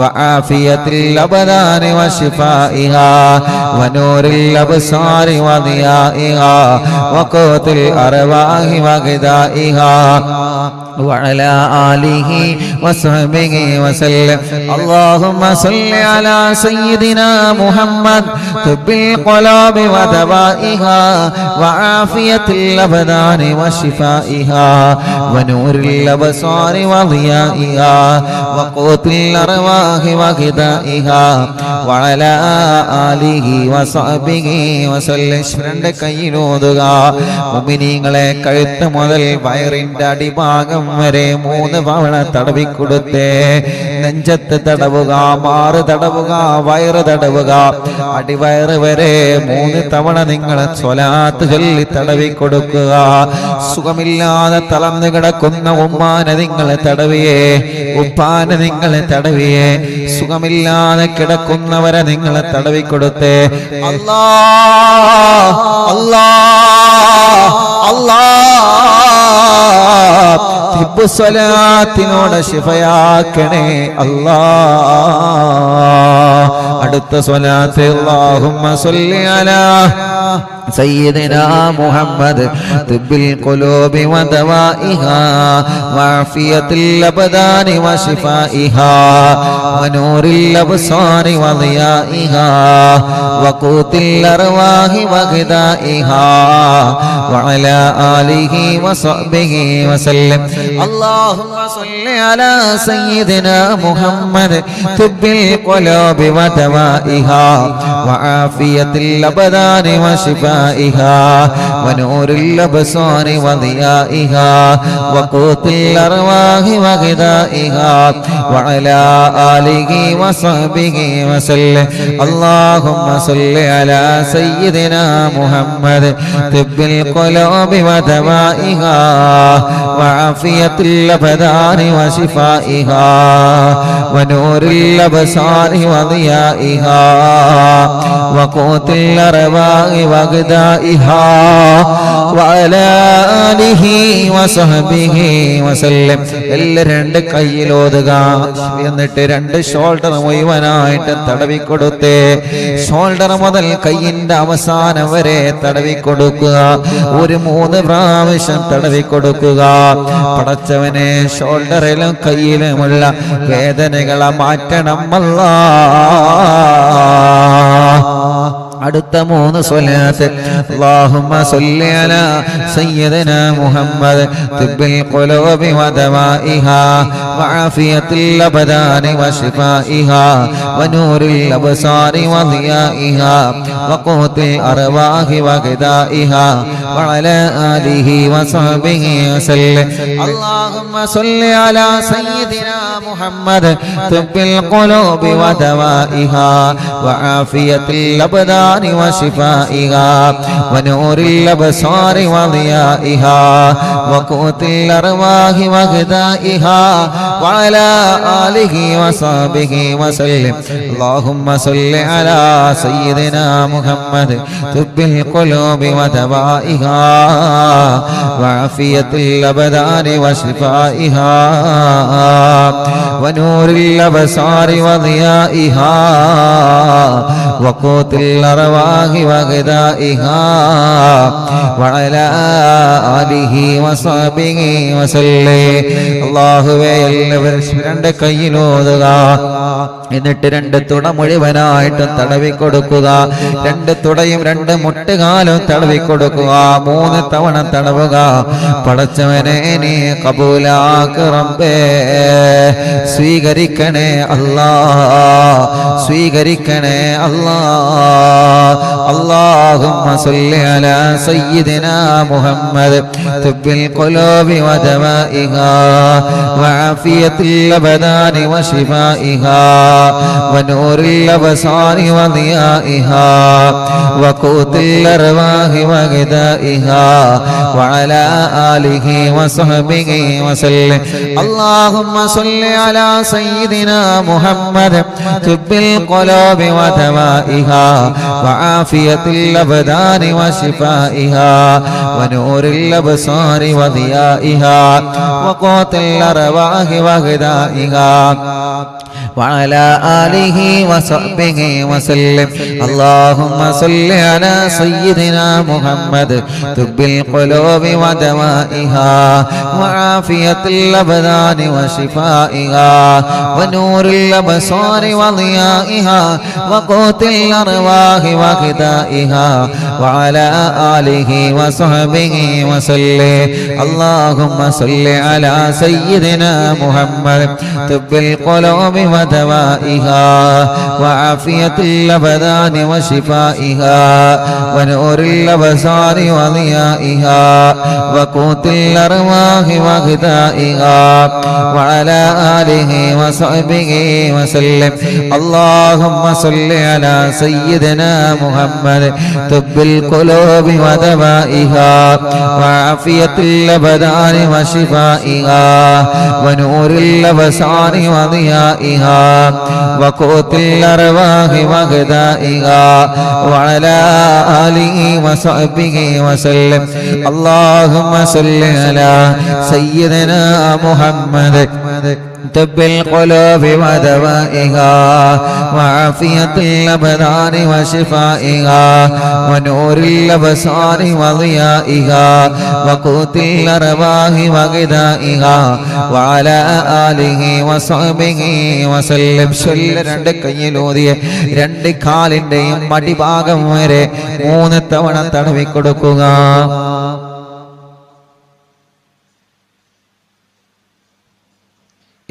വആഫിയത്തിൽ അബ്ദാനി വശിഫാഇഹാ വനൂറിൽ അബ്സാരി വദിയാഇഹാ വഖൂത്തിൽ അർവാഹി വഗദാഇഹാ وعلى آله وصحبه وسلم. اللهم صل على سيدنا محمد طب القلوب ودوائها وعافية الأبدان وشفائها ونور الأبصار وضيائها وقوت الأرواح وغذائها وعلى آله وصحبه وسلم. കയ്യിലോതുക മുഅ്മിനീങ്ങളെ കഴുത്ത് മുതൽ വയറിന്റെ അടിഭാഗം വരെ 3 തവണ തടവിക്കൊടുത്തേ. നെഞ്ചത്ത് തടവുക, മാറ് തടവുക, വയറ് തടവുക, അടിവയറ് വരെ 3 തവണ നിങ്ങൾ സ്വലാത്ത് ചൊല്ലി തടവിക്കൊടുക്കുക. സുഖമില്ലാതെ തളർന്നു കിടക്കുന്ന ഉമ്മാനെ നിങ്ങൾ തടവിയേ, ഉപ്പാനെ നിങ്ങൾ തടവിയേ. സുഖമില്ലാതെ കിടക്കുന്നവരെ നിങ്ങൾ തടവിക്കൊടുത്തേ. അല്ലാഹ് അല്ലാഹ് അല്ലാഹ്. തിബ്ബുസ്വലാത്തിനോട് ശിഫയാക്കണേ അല്ലാഹ്. അടുത്ത സ്വലാത്ത് അല്ലാഹുമ്മ സ്വല്ലി അലാ سيدنا محمد طب القلوب ودوائها وعافية الأبدان وشفائها ونور الأبصار وضيائها وقوت الأرواح وغذائها وعلى آله وصحبه وسلم. اللهم صل على سيدنا محمد طب القلوب ودوائها وعافية الأبدان وشفائها ونور الأبصار وضيائها وقوت الأرواح وغذائها وعلى آله وصحبه وسلم. اللهم صل على سيدنا محمد طب القلوب ودوائها وعافية الأبدان وشفائها ونور الأبصار وضيائها وقوت الأرواح وغذائها وعلى آله وصحبه وسلم. എല്ലാം 2 കയ്യിലോതുക. എന്നിട്ട് 2 ഷോൾഡർ മുഴുവനായിട്ട് തടവിക്കൊടുത്തേ. ഷോൾഡർ മുതൽ കയ്യിന്റെ അവസാനം വരെ തടവിക്കൊടുക്കുക. ഒരു 3 പ്രാവശ്യം തടവിക്കൊടുക്കുക. പടച്ചവനെ ഷോൾഡറിലും കയ്യിലുമുള്ള വേദനകളെ മാറ്റണം അല്ലാഹ്. അടുത്ത 3 സ്വലാത്ത് അല്ലാഹുമ്മ സ്വല്ലി അലാ സയ്യിദിനാ മുഹമ്മദ് തിബ്ബിൽ ഖുലൂബി വദവാഇഹാ വആഫിയത്തിൽ അബ്ദാനി വശിഫാഇഹാ വനൂറിൽ അബ്സാരി വദിയാഇഹാ വഖൂത്തിൽ അർവാഹി വഗദാഇഹാ വഅലാ ആലിഹി വസഹ്ബിഹി വസല്ലം. അല്ലാഹുമ്മ സ്വല്ലി അലാ സയ്യിദിനാ മുഹമ്മദ് തിബ്ബിൽ ഖുലൂബി വദവാഇഹാ വആഫിയത്തിൽ അബ്ദാനി الأبدان وشفائها ونور الأبصار وضيائها وقوت الأرواح وغذائها وعلى آله وصحبه وسلم. اللهم صل على سيدنا محمد طب القلوب ودوائها وعافية الأبدان وشفائها ونور الأبصار وضيائها وقوت الأرواح وغذائها وعلى آله وصحبه وسلم. അല്ലാഹുവേ എല്ലാവരും രണ്ട് കയ്യിലോതുക, എന്നിട്ട് രണ്ട് തുട മുഴുവനായിട്ടും തടവി കൊടുക്കുക. രണ്ട് തുടയും രണ്ട് മുട്ടുകാലും തടവി കൊടുക്കുക. 3 തവണ തടവുക. പടച്ചവനെ നീ കബൂലാക്ക് റബ്ബേ, സ്വീകരിക്കണേ അല്ലാ, സ്വീകരിക്കണേ അല്ലാ. اللهم صل على سيدنا محمد طب القلوب ودوائها وعافية الأبدان وشفائها ونور الأبصار وضيائها وقوت الأرواح وغذائها وعلى آله وصحبه وسلم. اللهم صل على سيدنا محمد طب القلوب ودوائها وعافية الأبدان وشفائها ونور الأبصار وضيائها وقوت الأرواح وغذائها وعلى آله وصحبه وسلم. اللهم صل على سيدنا محمد طب القلوب ودوائها وعافية الأبدان وشفائها ونور الأبصار وضيائها وقوت الأرواح وغذائها وعلى آله وصحبه وسلم. اللهم صل على سيدنا محمد طب القلوب ودوائها وعافية الأبدان وشفائها ونور الأبصار وضيائها وقوت الأرواح وغذائها وعلى آله وصحبه وسلم. اللهم صل على سيدنا محمد طب القلوب ودوائها وعافية الأبدان وشفائها ونور الأبصار وضيائها وقوت الأرواح وغذائها وعلى آله وصحبه وسلم. اللهم صل على سيدنا محمد طب القلوب ودوائها وعافية الأبدان وشفائها ونور الأبصار وضيائها وقوت الأرواح وغذائها وعلى آله وصحبه وسلم. രണ്ട് കയ്യിലൂതിയ രണ്ട് കാലിന്റെയും മടിഭാഗം വരെ 3 തവണ തടവി കൊടുക്കുക.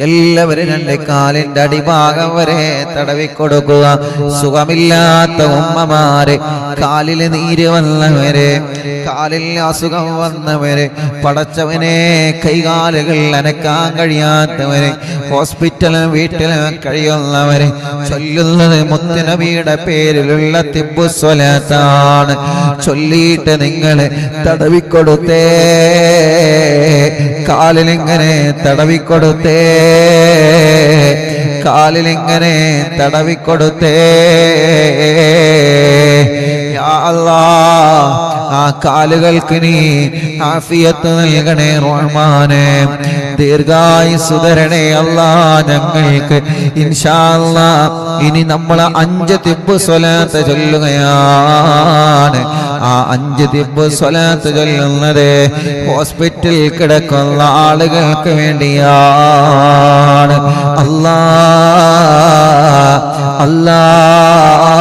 എല്ലാവരും രണ്ട് കാലിന്റെ അടിഭാഗം വരെ തടവി കൊടുക്കുക. സുഖമില്ലാത്ത ഉമ്മമാരെ, കാലിൽ നീര് വന്നവരെ, കാലിൽ അസുഖം വന്നവരെ, പടച്ചവനെ കൈകാലുകൾ അനക്കാൻ കഴിയാത്തവരെ, ഹോസ്പിറ്റലും വീട്ടിലും കഴിയുന്നവരെ, ചൊല്ലുന്നത് മുത്തുനബിയുടെ പേരിലുള്ള തിബ്ബുസ്വലാത്താണ്. ചൊല്ലിയിട്ട് നിങ്ങൾ തടവിക്കൊടുത്തേ, കാലിലിങ്ങനെ തടവിക്കൊടുത്തേ, കാലിലിങ്ങനെ തടവിക്കൊടുത്തേ. യാ അല്ലാഹ്, ആ കാലുകൾക്ക് നീ ആഫിയത്ത് നൽകണേ റഹ്മാനേ, ദീർഘായുസ്സ് തരണേ അല്ലാഹ് ഞങ്ങൾക്ക്. ഇൻഷാ അല്ലാഹ് ഇനി നമ്മൾ 5 തിബ്ബ് സ്വലാത്ത് ചൊല്ലുകയാണ്. ആ 5 തിബ്ബ് സ്വലാത്ത് ചൊല്ലുന്നത് ഹോസ്പിറ്റലിൽ കിടക്കുന്ന ആളുകൾക്ക് വേണ്ടിയാണ്. അല്ലാഹ് അല്ലാഹ്,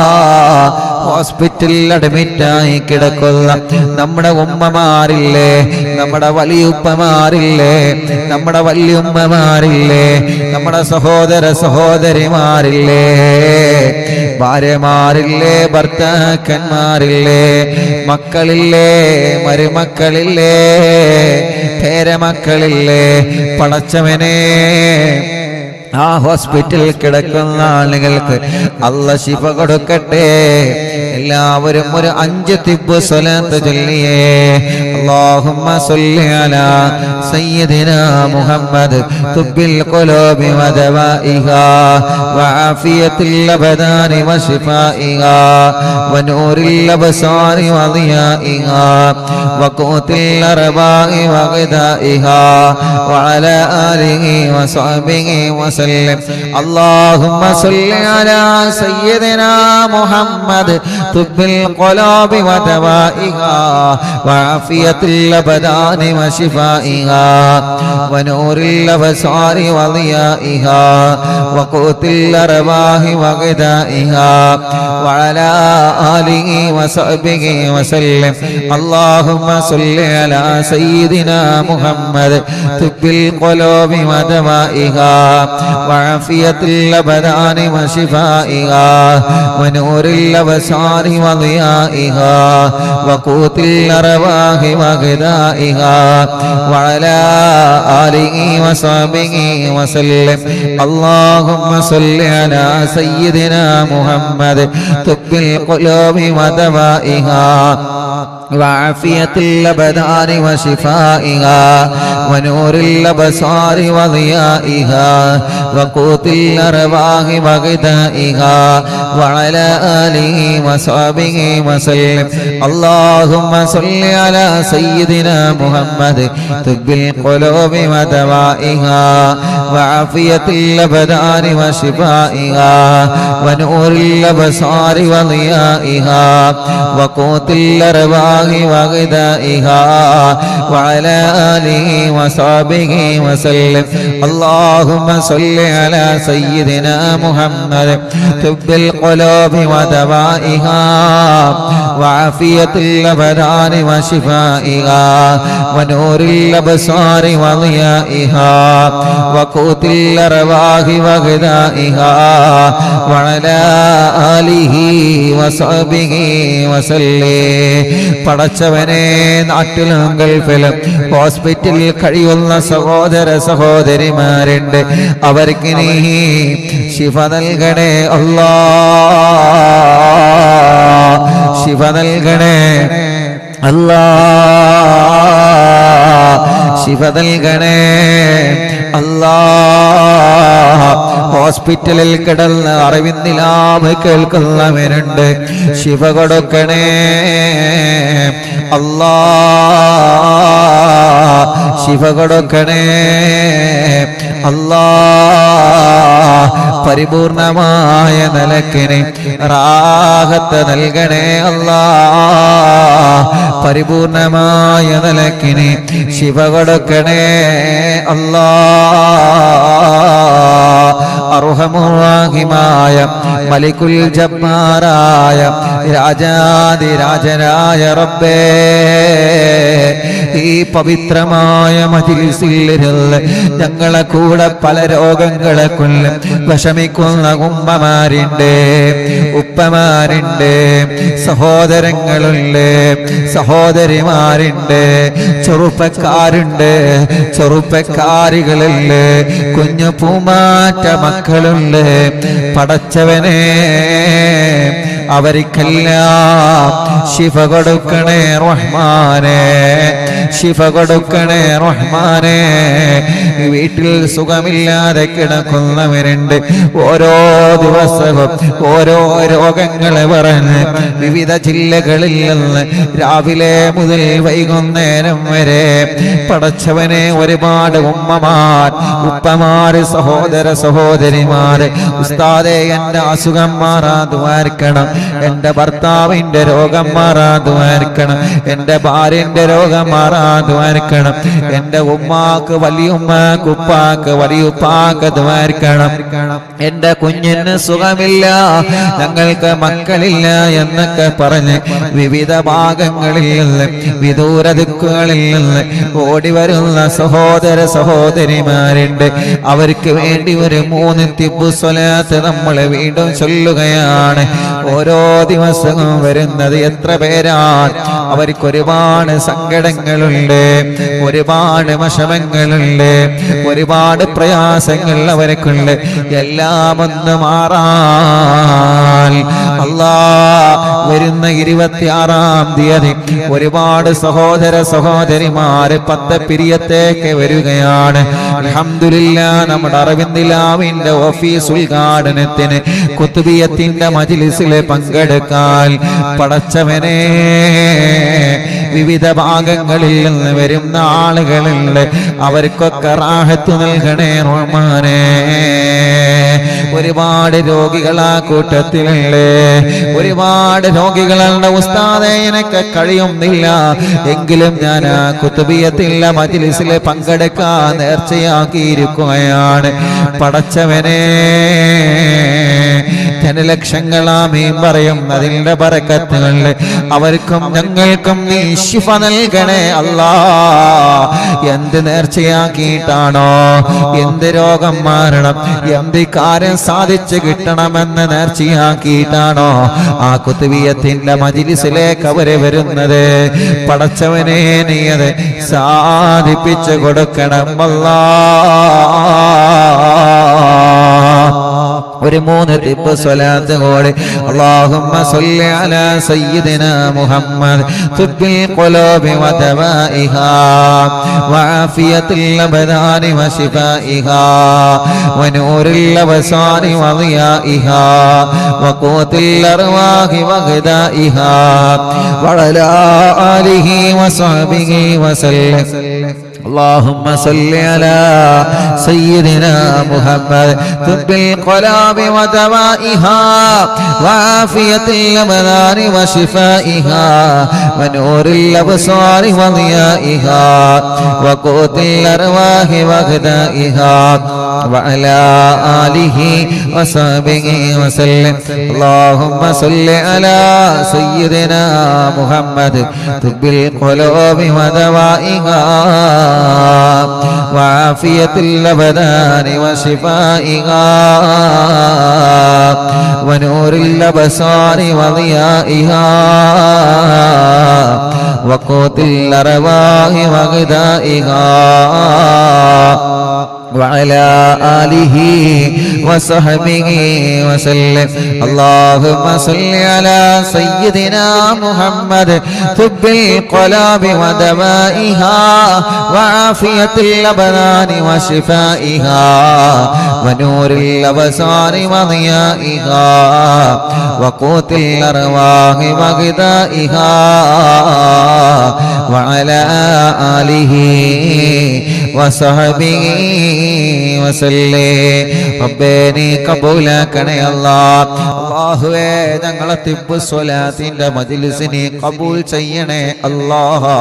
ഹോസ്പിറ്റലിൽ അഡ്മിറ്റായി കിടക്കുന്ന നമ്മുടെ ഉമ്മമാരില്ലേ, നമ്മുടെ വലിയുപ്പമാരില്ലേ, നമ്മുടെ വല്യുമ്മമാരില്ലേ, നമ്മുടെ സഹോദര സഹോദരിമാരില്ലേ, ഭാര്യമാരില്ലേ, ഭർത്താക്കന്മാരില്ലേ, മക്കളില്ലേ, മരുമക്കളില്ലേ, പേരമക്കളില്ലേ, പടച്ചവനെ ആ ഹോസ്പിറ്റലിൽ കിടക്കുന്ന ആളുകൾക്ക് അല്ലാഹ് ശിഫ കൊടുക്കട്ടെ. എല്ലാവരും ഒരു 5 തിബ്ബ് സ്വലാത്ത് ചൊല്ലിയേ. അല്ലാഹുമ്മ സ്വല്ലി അലാ സയ്യിദിനാ മുഹമ്മദ് തുബ്ബിൽ ഖുലൂബി വദവാഇഹാ വആഫിയത്തിൽ അബ്ദാനി വശിഫാഇഹാ വനൂറിൽ അബ്സാരി വദിയാഇഹാ വഖൂത്തിൽ അർബാഇ വഗദാഇഹാ വഅലാ ആലിഹി വസഹ്ബിഹി വസല്ലം. اللهم صل على سيدنا محمد طب القلوب ودوائها وعافية الأبدان وشفائها ونور الأبصار وضيائها وقوت الأرواح وغذائها وعلى آله وصحبه وسلم. اللهم صل على سيدنا محمد طب القلوب ودوائها وعافية الأبدان وشفائها ونور الأبصار وضيائها وقوت الأرواح وغذائها وعلى آله وصحبه وسلم. اللهم صل على سيدنا محمد طب القلوب ودوائها وعافية الأبدان وشفائها ونور الأبصار وضيائها وقوت الأرواح وغذائها وعلى آله وصحبه وسلم. اللهم صل على سيدنا محمد طب القلوب ودوائها وعافية الأبدان وشفائها ونور الأبصار وضيائها وقوت الأرواح وغذائها وعلى آله وصحبه وسلم. اللهم صل على سيدنا محمد طب القلوب ودوائها وعافية الأبدان وشفائها ونور الأبصار وضيائها وقوت الأرواح وغذائها وعلى آله وصحبه وسلم. പടച്ചവനെ, നാട്ടിലും ഗൾഫിലും ഹോസ്പിറ്റലിൽ കഴിയുന്ന സഹോദര സഹോദരിമാരുണ്ട്. അവർക്ക് നീ ശിഫ നൽകണേ അല്ലാഹ്, ശിഫ നൽകണേ അല്ലാഹ്, ശിഫ നൽകണേ അല്ലാഹ്. ഹോസ്പിറ്റലിൽ കിടന്ന് അറിവിന്ദിലാമ് കേൾക്കുന്നവനുണ്ട്, ശിഫ കൊടുക്കണേ അല്ലാഹ്, ശിഫ കൊടുക്കണേ അല്ലാഹ്. പരിപൂർണമായ നിലക്കിന് റാഹത്ത് നൽകണേ അല്ലാഹ്, പരിപൂർണമായ നിലക്കിന് ശിഫ കൊടുക്കണേ അല്ലാഹ്. അർഹമുറാഹിമായ മലിക്കുൽ ജബ്ബാറായ രാജാതിരാജനായ റബ്ബേ, ഈ പവിത്രമായ മജ്‌ലിസിലിരുന്ന് ഞങ്ങളെ കൂടെ പല രോഗങ്ങളെ കൊണ്ട് വിഷമിക്കുന്ന ഉമ്മമാരുണ്ട്, ഉപ്പമാരുണ്ട്, സഹോദരങ്ങളുണ്ട്, സഹോദരിമാരുണ്ട്, ചെറുപ്പക്കാരുണ്ട്, ചെറുപ്പക്കാരികളുണ്ട്, കുഞ്ഞു പൂമാറ്റ മക്കളുണ്ട്. പടച്ചവനെ, അവർക്കെല്ലാം ശിഫ കൊടുക്കണേ റഹ്മാനേ, ശിഫ കൊടുക്കണേ റഹ്മാനേ. വീട്ടിൽ സുഖമില്ലാതെ കിടക്കുന്നവരുണ്ട്, ഓരോ ദിവസവും ഓരോ രോഗങ്ങളെ പറഞ്ഞ് വിവിധ ജില്ലകളിൽ നിന്ന് രാവിലെ മുതൽ വൈകുന്നേരം വരെ പടച്ചവനെ ഒരുപാട് ഉമ്മമാർ, ഉപ്പമാര്, സഹോദര സഹോദരിമാര്, ഉസ്താദേ എന്റെ അസുഖം മാറാതുവാർക്കണം, എന്റെ ഭർത്താവിന്റെ രോഗം മാറാതുവാർക്കണം, എന്റെ ഭാര്യന്റെ രോഗം മാറാതുവാർക്കണം, എന്റെ ഉമ്മാക്ക് വലിയുമ്മാക്ക് ഉപ്പാക്ക് വലിയുപ്പാക്ക് ദ്വാർക്കണം, എന്റെ കുഞ്ഞിന് സുഖമില്ല, ഞങ്ങൾക്ക് മക്കളില്ല എന്നൊക്കെ പറഞ്ഞ് വിവിധ ഭാഗങ്ങളിൽ നിന്ന് വിദൂര ദിക്കുകളിൽ നിന്ന് ഓടി വരുന്ന സഹോദര സഹോദരിമാരുണ്ട്. അവർക്ക് വേണ്ടി ഒരു 3 തിബ്ബ് സ്വലാത്ത് നമ്മൾ വീണ്ടും ചൊല്ലുകയാണ്. ഓരോ ദിവസവും വരുന്നത് എത്ര പേരാണ്. അവർക്ക് ഒരുപാട് സങ്കടങ്ങളുണ്ട്, ഒരുപാട് വിഷമങ്ങളുണ്ട്, ഒരുപാട് പ്രയാസങ്ങൾ അവർക്കുണ്ട്. എല്ലാം ഒന്ന് മാറാൻ വരുന്ന 26-ാം തീയതി ഒരുപാട് സഹോദര സഹോദരിമാര് പത്തപ്പിരിയത്തേക്ക് വരികയാണ്. അൽഹംദുലില്ലാഹ് നമ്മുടെ അറബിന്ദിലാവിന്റെ ഓഫീസ് ഉദ്ഘാടനത്തിന് കുത്തുബിയത്തിന്റെ മജ്‌ലിസിൽ പങ്കെടുക്കാൻ പടച്ചവനെ വിവിധ ഭാഗങ്ങളിൽ നിന്ന് വരുന്ന ആളുകളുണ്ട്. അവർക്കൊക്കെ റാഹത്ത് നൽകണേ റഹ്മാനേ. ഒരുപാട് രോഗികളാ കൂട്ടത്തിലുണ്ട്, ഒരുപാട് രോഗികളുടെ ഉസ്താദേ എനിക്ക് കഴിയുന്നില്ല, എങ്കിലും ഞാൻ ആ കുത്തുബിയത്തിലെ മജ്‌ലിസിൽ പങ്കെടുക്കാൻ നേർച്ചയാക്കിയിരിക്കുകയാണ്. പടച്ചവനെ ജനലക്ഷങ്ങളാമീൻ പറയും അതിന്റെ ബറക്കത്തുകളിൽ അവർക്കും ഞങ്ങൾക്കും നീ ശിഫ നൽകണേ അല്ലാ. എന്ത് നേർച്ചയാക്കിയിട്ടാണോ, എന്ത് രോഗം മാറണം, എന്ത് കാര്യം സാധിച്ചു കിട്ടണമെന്ന് നേർച്ചയാക്കിയിട്ടാണോ ആ കുത്തുബിയത്തിന്റെ മജ്‌ലിസിലേക്ക് അവര് വരുന്നത്, പടച്ചവനെ നീ അത് സാധിപ്പിച്ചു കൊടുക്കണം അല്ലാ. ഒരു 3 തിബ് സ്വലാത്ത് കൂടി. അല്ലാഹുമ്മ സ്വല്ലി അലാ സയ്യിദിനാ മുഹമ്മദ് തുബ്ബിൽ ഖുലൂബി വദവാഇഹാ വആഫിയത്തുൽ അബ്ദാനി വശിഫാഇഹാ വനൂറുൽ അബ്സാരി വദിയാഇഹാ വഖൂത്തുൽ അർവാഹി വഗദാഇഹാ വഅലാ ആലിഹി വസഹ്ബിഹി വസല്ലം. اللهم صل على سيدنا محمد طب القلوب ودوائها وعافية الأبدان وشفائها ونور الأبصار وضيائها وقوت الأرواح وغذائها وعلى آله وصحبه وسلم. اللهم صل على سيدنا محمد طب القلوب ودوائها وعافية الأبدان وشفائها ونور الأبصار وضيائها وقوت الأرواح وغذائها وعلى آله وصحبه وسلم. اللهم صل على سيدنا محمد طب القلوب ودوائها وعافية الأبدان وشفائها ونور الأبصار وضيائها وقوت الأرواح وغذائها وعلى آله وصحبه വസല്ലം. റബ്ബേ നീ കബൂലാക്കണേ അല്ലാഹ്. അല്ലാഹുവേ ഞങ്ങളെ തിബ്ബ് സ്വലാത്തിന്റെ മജ്‌ലിസിനെ കബൂൽ ചെയ്യണേ അല്ലാഹ്.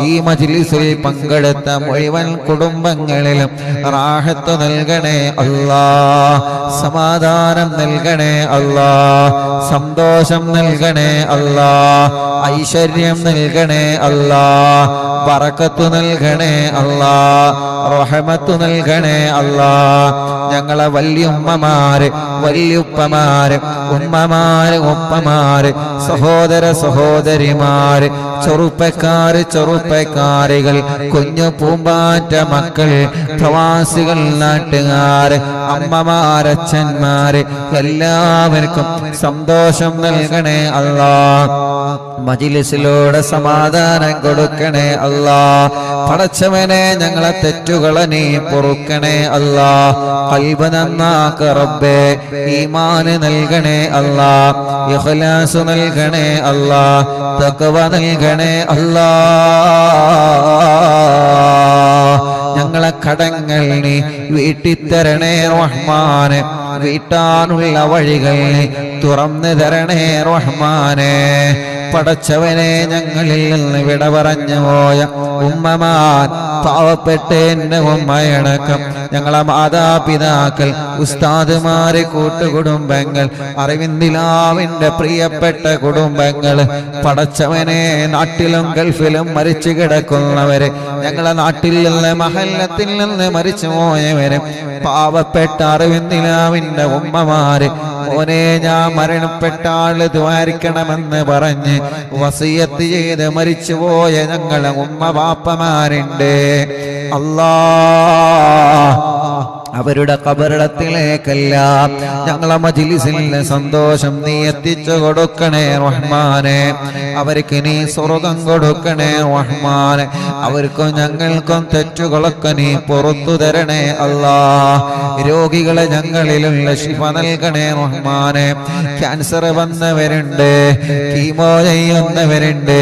ഈ മജ്‌ലിസിൽ പങ്കെടുത്ത മുഴുവൻ കുടുംബങ്ങളിലും റാഹത്ത് നൽകണേ അല്ലാഹ്, സമാധാനം നൽകണേ അല്ലാഹ്, സന്തോഷം നൽകണേ അല്ലാഹ്, ഐശ്വര്യം നൽകണേ അല്ലാഹ്, ബറക്കത്ത് നൽകണേ അല്ലാഹ്, റഹ്മത്ത് നൽകണേ അല്ലാഹ്. ഞങ്ങളെ വല്യുമ്മമാര്, വല്യുപ്പമാര്, ഉമ്മമാര്, ഉപ്പമാര്, സഹോദര സഹോദരിമാര്, ചെറുപ്പക്കാര്, ചെറുപ്പക്കാരികൾ, കുഞ്ഞു പൂമ്പാറ്റ മക്കൾ, പ്രവാസികൾ, നാട്ടുകാര്, അമ്മമാരച്ഛന്മാര്, എല്ലാവർക്കും സന്തോഷം നൽകണേ അല്ലാഹ്. മജ്‌ലിസിലൂടെ സമാധാനം കൊടുക്കണേ അല്ലാഹ്. പടച്ചവനെ ഞങ്ങളെ തെറ്റുകളെ നീ പൊറുക്കണേ അല്ലാഹ്. ഖൽബ് നന്നാക്ക റബ്ബേ, ഈമാന് നൽകണേ അല്ലാഹ്, ഇഖ്ലാസ് നൽകണേ അല്ലാഹ്, തഖ്വ നൽകണേ അല്ലാഹ്. ഞങ്ങളെ കടങ്ങൾ നീ വീട്ടിത്തരണേ റഹ്മാനെ, വീട്ടാനുള്ള വഴികൾ നീ തുറന്നു തരണേ റഹ്മാനെ. പടച്ചവനെ ഞങ്ങളിൽ നിന്ന് വിട പറഞ്ഞു പോയ ഉമ്മമാർ, പാവപ്പെട്ട എന്റെ ഉമ്മയടക്കം ഞങ്ങളെ മാതാപിതാക്കൾ, ഉസ്താദുമാരെ, കൂട്ടുകുടുംബങ്ങൾ, അറിവിന്ദിലാവിന്റെ പ്രിയപ്പെട്ട കുടുംബങ്ങൾ, പടച്ചവനെ നാട്ടിലും ഗൾഫിലും മരിച്ചു കിടക്കുന്നവരെ, ഞങ്ങളെ നാട്ടിൽ നിന്ന് മഹല്ലത്തിൽ നിന്ന് മരിച്ചു പോയവരെ, പാവപ്പെട്ട അറിവിന്ദിലാവിന്റെ ഉമ്മമാര്, മോനെ ഞാൻ മരണപ്പെട്ട ആള് ദ്വാരിക്കണമെന്ന് പറഞ്ഞ് വസിയത്ത് ചെയ്ത് മരിച്ചുപോയ ഞങ്ങളെ ഉമ്മ ബാപ്പമാരുണ്ട്. അല്ലാ, അവരുടെ ഖബറിടത്തിലേക്കെല്ലാം ഞങ്ങളെ മജ്‌ലിസിലെ സന്തോഷം നീ എത്തിച്ചു കൊടുക്കണേ റഹ്മാനെ. അവർക്ക് നീ സ്വർഗം കൊടുക്കണേ റഹ്മാനെ. അവർക്കും ഞങ്ങൾക്കും തെറ്റുകളൊക്കെ നീ പുറത്തു തരണേ അല്ലാ. രോഗികളെ ഞങ്ങളിലുള്ള ശിഫ നൽകണേ റഹ്മാനെ. ക്യാൻസർ വന്നവരുണ്ട്, കീമോ ചെയ്യുന്നവരുണ്ട്,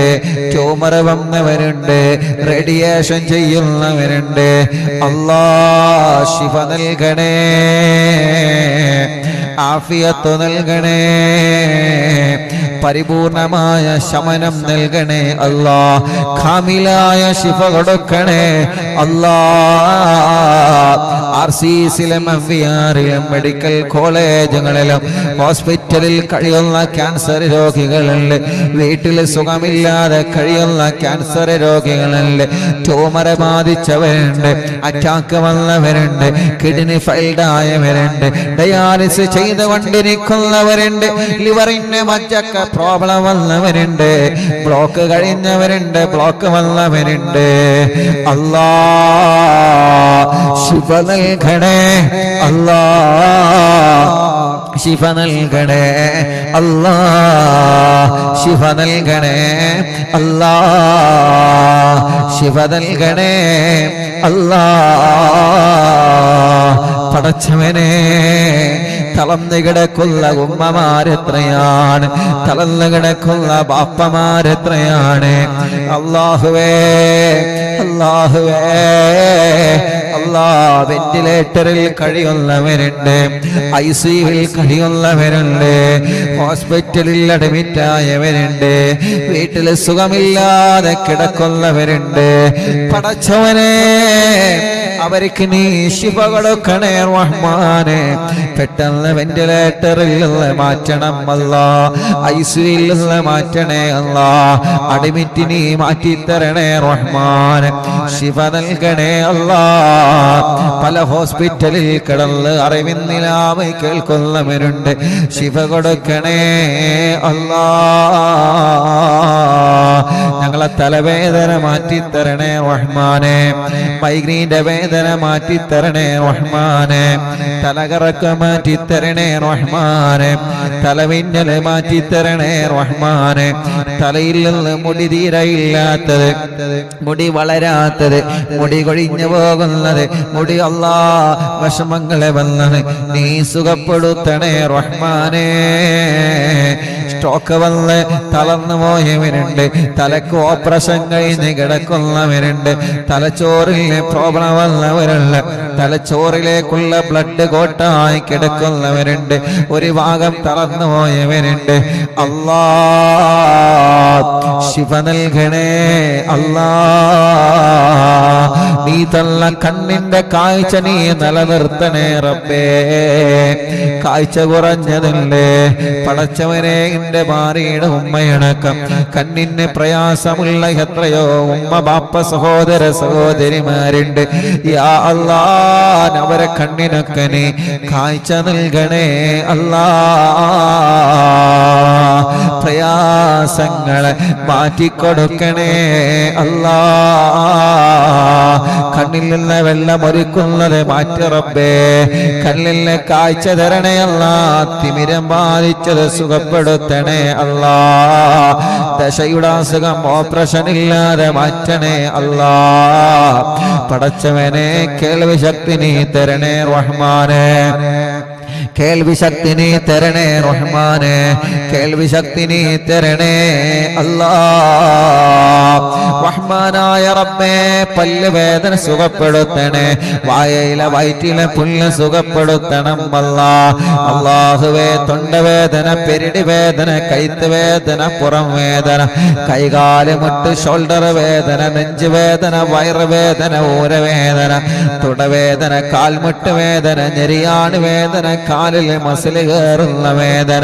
ട്യൂമർ വന്നവരുണ്ട്, റേഡിയേഷൻ ചെയ്യുന്നവരുണ്ട്. അല്ലാ, ശിഫ നൽകണേ, ആഫിയത്ത് നൽകണേ, പരിപൂർണമായ ശമനം നൽകണേ അല്ലാ. കാമിലായ ശിഫ കൊടുക്കണേ അല്ലാ. RCCയിലും MVRയിലും മെഡിക്കൽ കോളേജുകളിലും ഹോസ്പിറ്റലിൽ കഴിയുന്ന ക്യാൻസർ രോഗികളുണ്ട്, വീട്ടിൽ സുഖമില്ലാതെ കഴിയുന്ന ക്യാൻസർ രോഗികളുണ്ട്, ട്യൂമർ ബാധിച്ചവരുണ്ട്, അറ്റാക്ക് വന്നവരുണ്ട്, കിഡ്നി ഫെയിൽഡ് ആയവരുണ്ട്, ഡയാലിസിസ് ചെയ്തുകൊണ്ടിരിക്കുന്നവരുണ്ട്, ലിവറിന് മറ്റൊക്കെ പ്രോബ്ലം വന്നവരുണ്ട്, ബ്ലോക്ക് കഴിഞ്ഞവരുണ്ട്, ബ്ലോക്ക് വന്നവരുണ്ട്. അല്ലാ, ശിഫ നൽകണേ അല്ലാ, ശിഫ നൽകണേ അല്ലാ, ശിഫ നൽകണേ അല്ലാ, ശിഫ നൽകണേ അല്ലാ. പടച്ചവനെ, തളർന്നു കിടക്കുന്ന ഉമ്മമാരെത്രയാണ്, തളർന്നു കിടക്കുന്ന ബാപ്പമാരെത്രയാണ്. അല്ലാഹുവേ, അല്ലാഹുവേ, അല്ലാ, വെന്റിലേറ്ററിൽ കഴിയുന്നവരുണ്ട്, ICUവിൽ കഴിയുന്നവരുണ്ട്, ഹോസ്പിറ്റലിൽ അഡ്മിറ്റ് ആയവരുണ്ട്, വീട്ടിൽ സുഖമില്ലാതെ കിടക്കുന്നവരുണ്ട്. പടച്ചവനെ, അവർക്ക് നീ ശിഫ കൊടുക്കണേ റഹ്മാനെ. പെട്ടെന്ന് വെന്റിലേറ്ററിൽ നിന്ന് മാറ്റണം അല്ലാ, ICUവിൽ നിന്ന് മാറ്റണേ അല്ലാ, അഡ്മിറ്റ് നീ മാറ്റിത്തരണേ റഹ്മാൻ. ശിഫ നൽകണേ അല്ലാ. പല ഹോസ്പിറ്റലിൽ കിടന്ന് അറിവിന്നിലാവ് കേൾക്കുന്നവരുണ്ട്, ശിഫ കൊടുക്കണേ അല്ലാ. ഞങ്ങളെ തലവേദന മാറ്റിത്തരണേ റഹ്മാനെ, മൈഗ്രീന്റെ വേദന മാറ്റിത്തരണേ റഹ്മാനെ, തലകറക്കം മാറ്റിത്തരണേ റഹ്മാനെ, തലമിന്നല് മാറ്റിത്തരണേ റഹ്മാനെ, തലയിൽ നിന്ന് മുടി തീരയില്ലാത്തത്, മുടി വളരാത്തത്, മുടി കൊഴിഞ്ഞു പോകുന്നത്, മുടി അല്ലാ വിഷമങ്ങളെ വന്നത് നീ സുഖപ്പെടുത്തണേ റഹ്മാനെ. സ്ട്രോക്ക് വന്ന് തളർന്നു പോയവരുണ്ട്, തലക്ക് ഓപ്പറേഷൻ കഴിഞ്ഞ് കിടക്കുന്നവരുണ്ട്, തലച്ചോറിലെ പ്രോബ്ലം വന്നവരുണ്ട്, തലച്ചോറിലേക്കുള്ള ബ്ലഡ് കോട്ടായി കിടക്കുന്നവരുണ്ട്, ഒരു ഭാഗം തളർന്നു പോയവരുണ്ട്. അല്ലാ, ശിഫ നൽകണേ അല്ലാ. നീ തന്ന കണ്ണിന്റെ കാഴ്ച നീ നിലനിർത്തണേ റബ്ബേ. കാഴ്ച കുറഞ്ഞതല്ലേ പടച്ചവനെ, എന്റെ ഭാര്യയുടെ ഉമ്മയടക്കം കണ്ണിന് പ്രയാസമുള്ള എത്രയോ ഉമ്മ ബാപ്പ സഹോദര സഹോദരിമാരുണ്ട്. യാ അല്ലാ, അവരെ കണ്ണിനൊക്കെ നീ കാഴ്ച നൽകണേ അല്ലാ. പ്രയാസങ്ങളെ മാറ്റിക്കൊടുക്കണേ അല്ലാ. കണ്ണിൽ നിന്ന് വെള്ളം ഒരുക്കുന്നത് മാറ്റി റബ്ബേ. കണ്ണിലെ കാഴ്ച തരണേ അല്ലാ. തിമിരം ബാധിച്ചത് സുഖപ്പെടുത്തണേ അല്ലാ. ദശയുടെ അസുഖം ഓപ്പറേഷൻ ഇല്ലാതെ മാറ്റണേ അല്ലാ. പടച്ചവനെ, കേൾവി ശക്തി നീ തരണേ റഹ്മാനെ. കേൾവി ശക്തി നീ തരണേ റഹ്മാനെ. കേൾവി ശക്തി നീ തരണേ അല്ലാ. റഹ്മാനായ റബ്ബേ പല്ലുവേദന സുഖപ്പെടുത്തണേ, വായയിലെ വയറ്റിലെ പുല്ല് സുഖപ്പെടുത്തണം അല്ലാ. അല്ലാഹുവേ തൊണ്ടവേദന, പെരിടി വേദന, കൈത്ത് വേദന, പുറം വേദന, കൈകാല് മുട്ട് ഷോൾഡർ വേദന, നെഞ്ച് വേദന, വയറുവേദന, ഊരവേദന, തുടവേദന, കാൽമുട്ട് വേദന, ഞെരിയാണ് വേദന, കാലിൽ മസിൽ കയറുന്ന വേദന,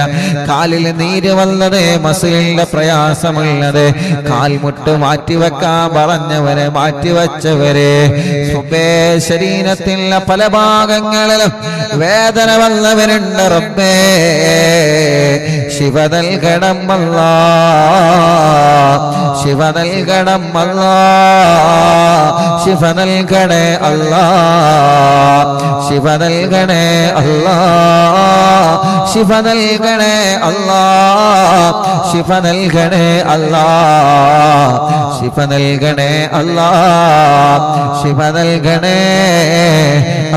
കാലിൽ നീര് വന്നത്, മസിലിന്റെ പ്രയാസമുള്ളത്, കാൽമുട്ട് മാറ്റിവെക്കാൻ പറഞ്ഞവരെ മാറ്റിവെച്ചവരെ, ശരീരത്തിലെ പല ഭാഗങ്ങളിലും വേദന വന്നവരുണ്ട് റബ്ബേ, ശിവ നൽകണം അല്ലാ, ശിവ നൽകണം അല്ലാ, ശിവ നൽകണേ അല്ലാ, ശിവ നൽകണേ അല്ലാ, ശിവ നൽകണേ അല്ലാ, ശിവ നൽകണേ അല്ലാ, ശിവ നൽകണേ അല്ലാ, ശിവ നൽകണേ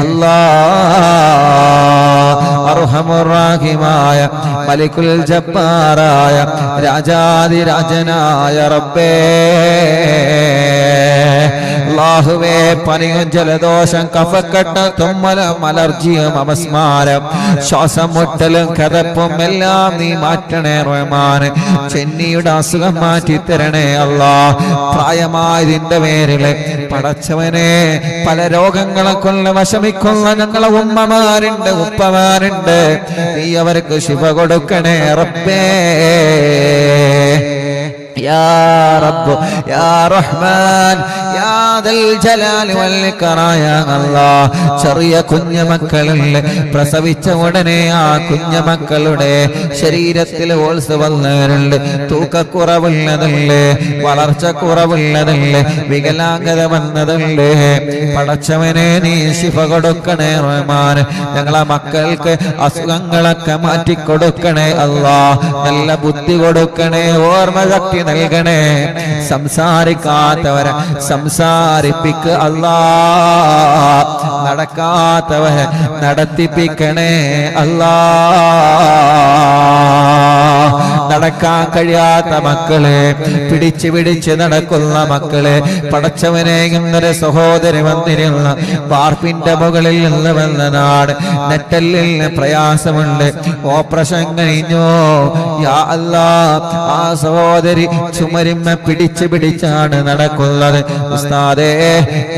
അല്ലാ. അർഹമുർ-റഹീമായ മലിക്കുൽ ജബ്ബാറായ രാജാതിരാജനായ റബ്ബേ, അല്ലാഹുവേ പനിയും ജലദോഷം കഫക്കെട്ട് തുമ്മലും അലർജിയും അപസ്മാരം ശ്വാസം മുട്ടലും കഥപ്പും എല്ലാം നീ മാറ്റണേ റഹ്മാൻ. ചെന്നിയുടെ അസുഖം മാറ്റി തരണേ അല്ലാ. പ്രായമായതിന്റെ പേരില് പടച്ചവനെ പല രോഗങ്ങളെ കൊണ്ട് വിഷമിക്കുന്ന ഞങ്ങളെ ഉമ്മമാരുണ്ട്, ഉപ്പമാരുണ്ട്, നീ അവർക്ക് ശിഫ കൊടുക്കണേ റബ്ബേ. യാ റബ്ബ് യാ റഹ്മാൻ യാ ദൽ ജലാലി വൽ ഇക്റാം യാ അല്ലാഹ്. ചെറിയ കുഞ്ഞുമക്കളുടെ പ്രസവിച്ച ഉടനെ ആ കുഞ്ഞുമക്കളുടെ ശരീരത്തിൽ ഓൾസ് വന്നവരുണ്ട്, തൂക്കക്കുറവുള്ളതല്ലേ, വളർച്ച കുറവുള്ളതല്ലേ, വികലാംഗത വന്നതല്ലേ, പടച്ചവനെ നീ ശിഫ കൊടുക്കണേ റഹ്മാൻ. ഞങ്ങളെ മക്കൾക്ക് അസുഖങ്ങളൊക്കെ മാറ്റിക്കൊടുക്കണേ അല്ലാഹ്. നല്ല ബുദ്ധി കൊടുക്കണേ, ഓർമ്മശക്തി നൽകണേ. സംസാരിക്കാത്തവരെ സംസാരിപ്പിക്ക് അല്ലാ, നടക്കാത്തവരെ നടത്തിപ്പിക്കണേ അല്ലാ. നടക്കാൻ കഴിയാത്ത മക്കളെ, പിടിച്ച് പിടിച്ച് നടക്കുന്ന മക്കളെ, പടച്ചവനെ ഇന്നൊരു സഹോദരി വന്നിരുന്ന പാർപ്പിന്റെ മുകളിൽ നിന്ന് വന്ന നാട്, നെറ്റലിന് പ്രയാസമുണ്ട്, ഓപ്പറേഷൻ കഴിഞ്ഞോ യാ അല്ലാ. ആ സഹോദരി ചുമരിമ്മ പിടിച്ച് പിടിച്ചാണ് നടക്കുന്നത്. ഉസ്താദേ,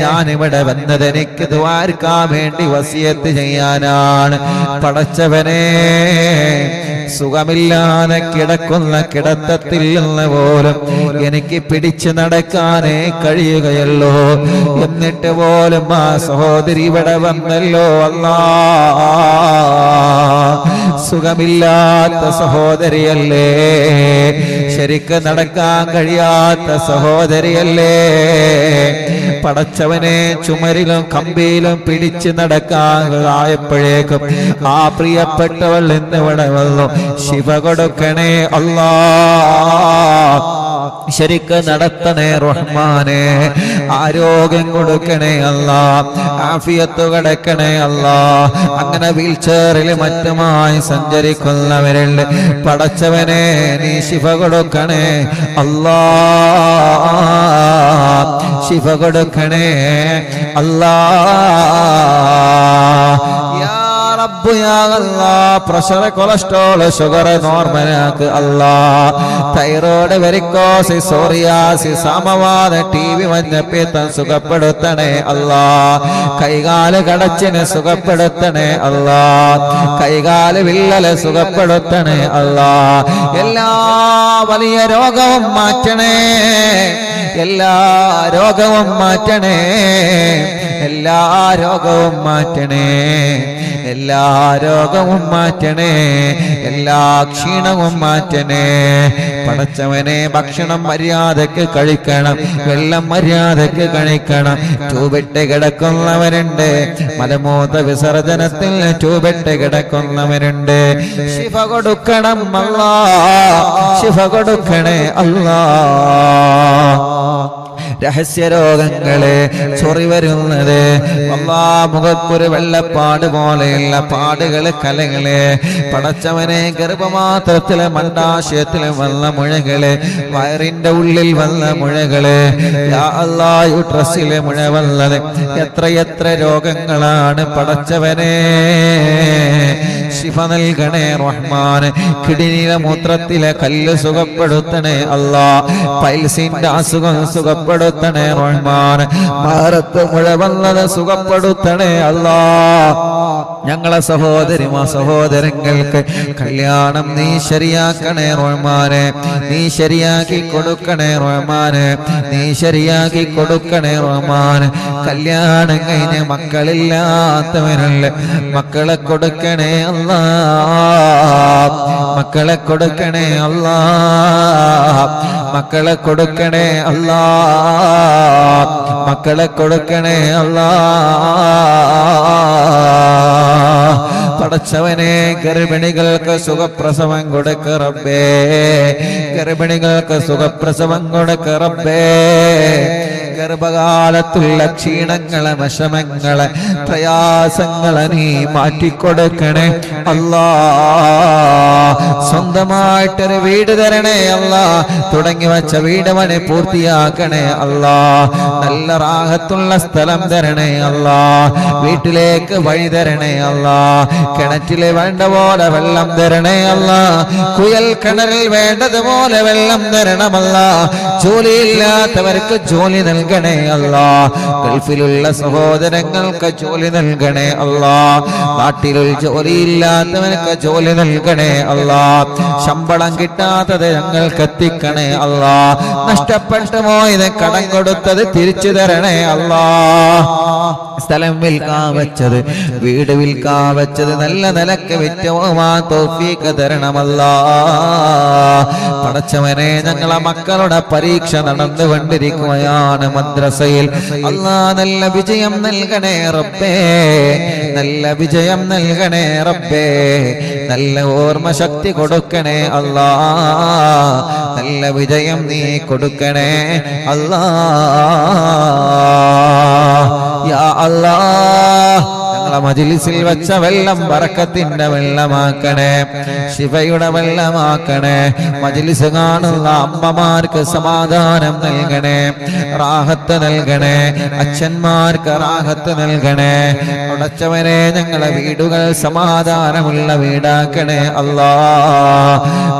ഞാനിവിടെ വന്നത് എനിക്ക് ദുആർക്കാൻ വേണ്ടി വസിയത്ത് ചെയ്യാനാണ്. പടച്ചവനെ സുഖമില്ലാതെ കിടക്കുന്ന കിടത്തത്തിൽ നിന്ന് പോലും എനിക്ക് പിടിച്ചു നടക്കാനേ കഴിയുകയല്ലോ. എന്നിട്ട് പോലും ആ സഹോദരി ഇവിടെ വന്നല്ലോ അല്ലാ. സുഖമില്ലാത്ത സഹോദരിയല്ലേ, ശരിക്ക് നടക്കാൻ കഴിയാത്ത സഹോദരിയല്ലേ. പടച്ചവനെ ചുമരിലും കമ്പിയിലും പിടിച്ചു നടക്കാതായപ്പോഴേക്കും ആ പ്രിയപ്പെട്ടവൾ ഇന്നിവിടെ വന്നു. ശിവ കൊടുക്കണേ അല്ലാ, ശരിക്ക് നടത്തണേ റഹ്മാനെ. ആരോഗ്യം കൊടുക്കണേ അല്ലാ, ആഫിയത്ത് കൊടുക്കണേ അല്ലാ. അങ്ങനെ വീൽ ചെയറിൽ മറ്റുമായി സഞ്ചരിക്കുന്നവരുണ്ട്, പടച്ചവനെ നീ ശിഫ കൊടുക്കണേ അല്ലാ, ശിഫ കൊടുക്കണേ അല്ലാ. റബ്ബ് യാ അല്ലാഹ്, പ്രഷർ, കൊളസ്ട്രോൾ, ഷുഗർ നോർമലാക്ക് അല്ലാഹ്. തൈറോയ്ഡ്, വെരിക്കോസ്, സോറിയാസിസ്, സമവാത, ടി.ബി, മഞ്ഞപ്പിത്തം സുഖപ്പെടുത്തണേ അല്ലാഹ്. കൈകാല് കടച്ചിന് സുഖപ്പെടുത്തണേ അല്ലാഹ്. കൈകാല് വിള്ളല് സുഖപ്പെടുത്തണേ അല്ലാഹ്. എല്ലാ വലിയ രോഗവും മാറ്റണേ, എല്ലാ രോഗവും മാറ്റണേ, എല്ലാ രോഗവും മാറ്റണേ, എല്ലാ രോഗവും മാറ്റണേ, എല്ലാ ക്ഷീണവും മാറ്റണേ. പടച്ചവനെ ഭക്ഷണം മര്യാദക്ക് കഴിക്കണം, വെള്ളം മര്യാദക്ക് കഴിക്കണം. ട്യൂബിട്ട് കിടക്കുന്നവരുണ്ട്, മലമൂത്ര വിസർജനത്തിൽ ട്യൂബിട്ട് കിടക്കുന്നവരുണ്ട്. ശിഫ കൊടുക്കണം അല്ലാ, ശിഫ കൊടുക്കണേ അല്ലാ. രഹസ്യരോഗങ്ങളെ ചൊറി വരുന്നത് അല്ലാഹ് മുഖത്തൊരു വെള്ളപ്പാട് പോലെയുള്ള പാടുകള് കലകളെ പടച്ചവനെ ഗർഭമാത്രത്തിലെ മണ്ടാശയത്തിലെ വന്ന മുഴകള് വയറിന്റെ ഉള്ളിൽ വന്ന മുഴകള് യാ അല്ലാഹ് യുട്രസിലെ മുഴ വന്നത് എത്രയെത്ര രോഗങ്ങളാണ് പടച്ചവനെ ശിഫ നൽകണേ റഹ്മാൻ കിഡ്നിയിലെ മൂത്രത്തിലെ കല്ല് സുഖപ്പെടുത്തണേ അല്ലാഹ് പൈൽസിന്റെ അസുഖം സുഖപ്പെടുത്തണേ റഹ്മാൻ മാറത്ത് മുഴ വന്നത് സുഖപ്പെടുത്തണേ അല്ലാഹ് ഞങ്ങളെ സഹോദരങ്ങൾക്ക് കല്യാണം നീ ശരിയാക്കണേ റഹ്മാനെ നീ ശരിയാക്കി കൊടുക്കണേ റഹ്മാനെ നീ ശരിയാക്കി കൊടുക്കണേ റഹ്മാൻ കല്യാണം കഴിഞ്ഞ് മക്കളില്ലാത്തവരല്ലേ മക്കളെ കൊടുക്കണേ അല്ലാ മക്കളെ കൊടുക്കണേ അല്ലാ മക്കളെ കൊടുക്കണേ അല്ലാ മക്കളെ കൊടുക്കണേ അല്ലാ പടച്ചവനെ ഗർഭിണികൾക്ക് സുഖപ്രസവം കൊടുക്ക റബ്ബേ ഗർഭിണികൾക്ക് സുഖപ്രസവം കൊടുക്ക റബ്ബേ ഗർഭകാലത്തുള്ള ക്ഷീണങ്ങളെ വിഷമങ്ങളെ പ്രയാസങ്ങളെ നീ മാറ്റിക്കൊടുക്കണേ അല്ലാ സ്വന്തമായിട്ടൊരു വീട് തരണേ അല്ലാ തുടങ്ങി വച്ച വീട് പണി പൂർത്തിയാക്കണേ അല്ലാ നല്ല റാഹത്തുള്ള സ്ഥലം തരണേ അല്ലാ വീട്ടിലേക്ക് വഴി തരണേ അല്ലാ കിണറ്റില് വേണ്ട പോലെ വെള്ളം തരണേ അല്ലാ കുയൽ കിണറിൽ വേണ്ടതുപോലെ വെള്ളം തരണമല്ല ജോലിയില്ലാത്തവർക്ക് ജോലി നൽകണേ അല്ലാ ഗൾഫിലുള്ള സഹോദരങ്ങൾക്ക് ജോലി നൽകണേ അല്ലാ നാട്ടിൽ ജോലിയില്ലാത്തവർക്ക് ജോലി നൽകണേ അല്ലാ ശമ്പളം കിട്ടാത്തത് ഞങ്ങൾക്ക് എത്തിക്കണേ അല്ലാ നഷ്ടപ്പെട്ടു പോയത് കടം കൊടുത്തത് തിരിച്ചു തരണേ അല്ലാ സ്ഥലം വിൽക്കാൻ വെച്ചത് വീട് വിൽക്കാൻ വെച്ചത് നല്ല നിലക്ക് വിറ്റുപോവാൻ തൗഫീഖ് തരണമല്ലാ പടച്ചവനെ ഞങ്ങളെ മക്കളുടെ പരീക്ഷ നടന്നുകൊണ്ടിരിക്കുകയാണ് മദ്രസയിൽ അല്ലാ നല്ല വിജയം നൽകണേ റബ്ബേ നല്ല വിജയം നൽകണേ റബ്ബേ നല്ല ഓർമ്മ ശക്തി കൊടുക്കണേ അല്ലാ നല്ല വിജയം നീ കൊടുക്കണേ അല്ലാ യാ അല്ലാ ഞങ്ങളെ മജ്‌ലിസിൽ വെച്ച വെള്ളം ബറക്കത്തിന്റെ വെള്ളമാക്കണേ ശിഫയുടെ വെള്ളമാക്കണേ മജ്‌ലിസ് കാണുന്ന അമ്മമാർക്ക് സമാധാനം നൽകണേ റാഹത്ത് നൽകണേ അച്ഛന്മാർക്ക് റാഹത്ത് നൽകണേ പടച്ചവനെ ഞങ്ങളെ വീടുകൾ സമാധാനമുള്ള വീടാക്കണേ അല്ലാ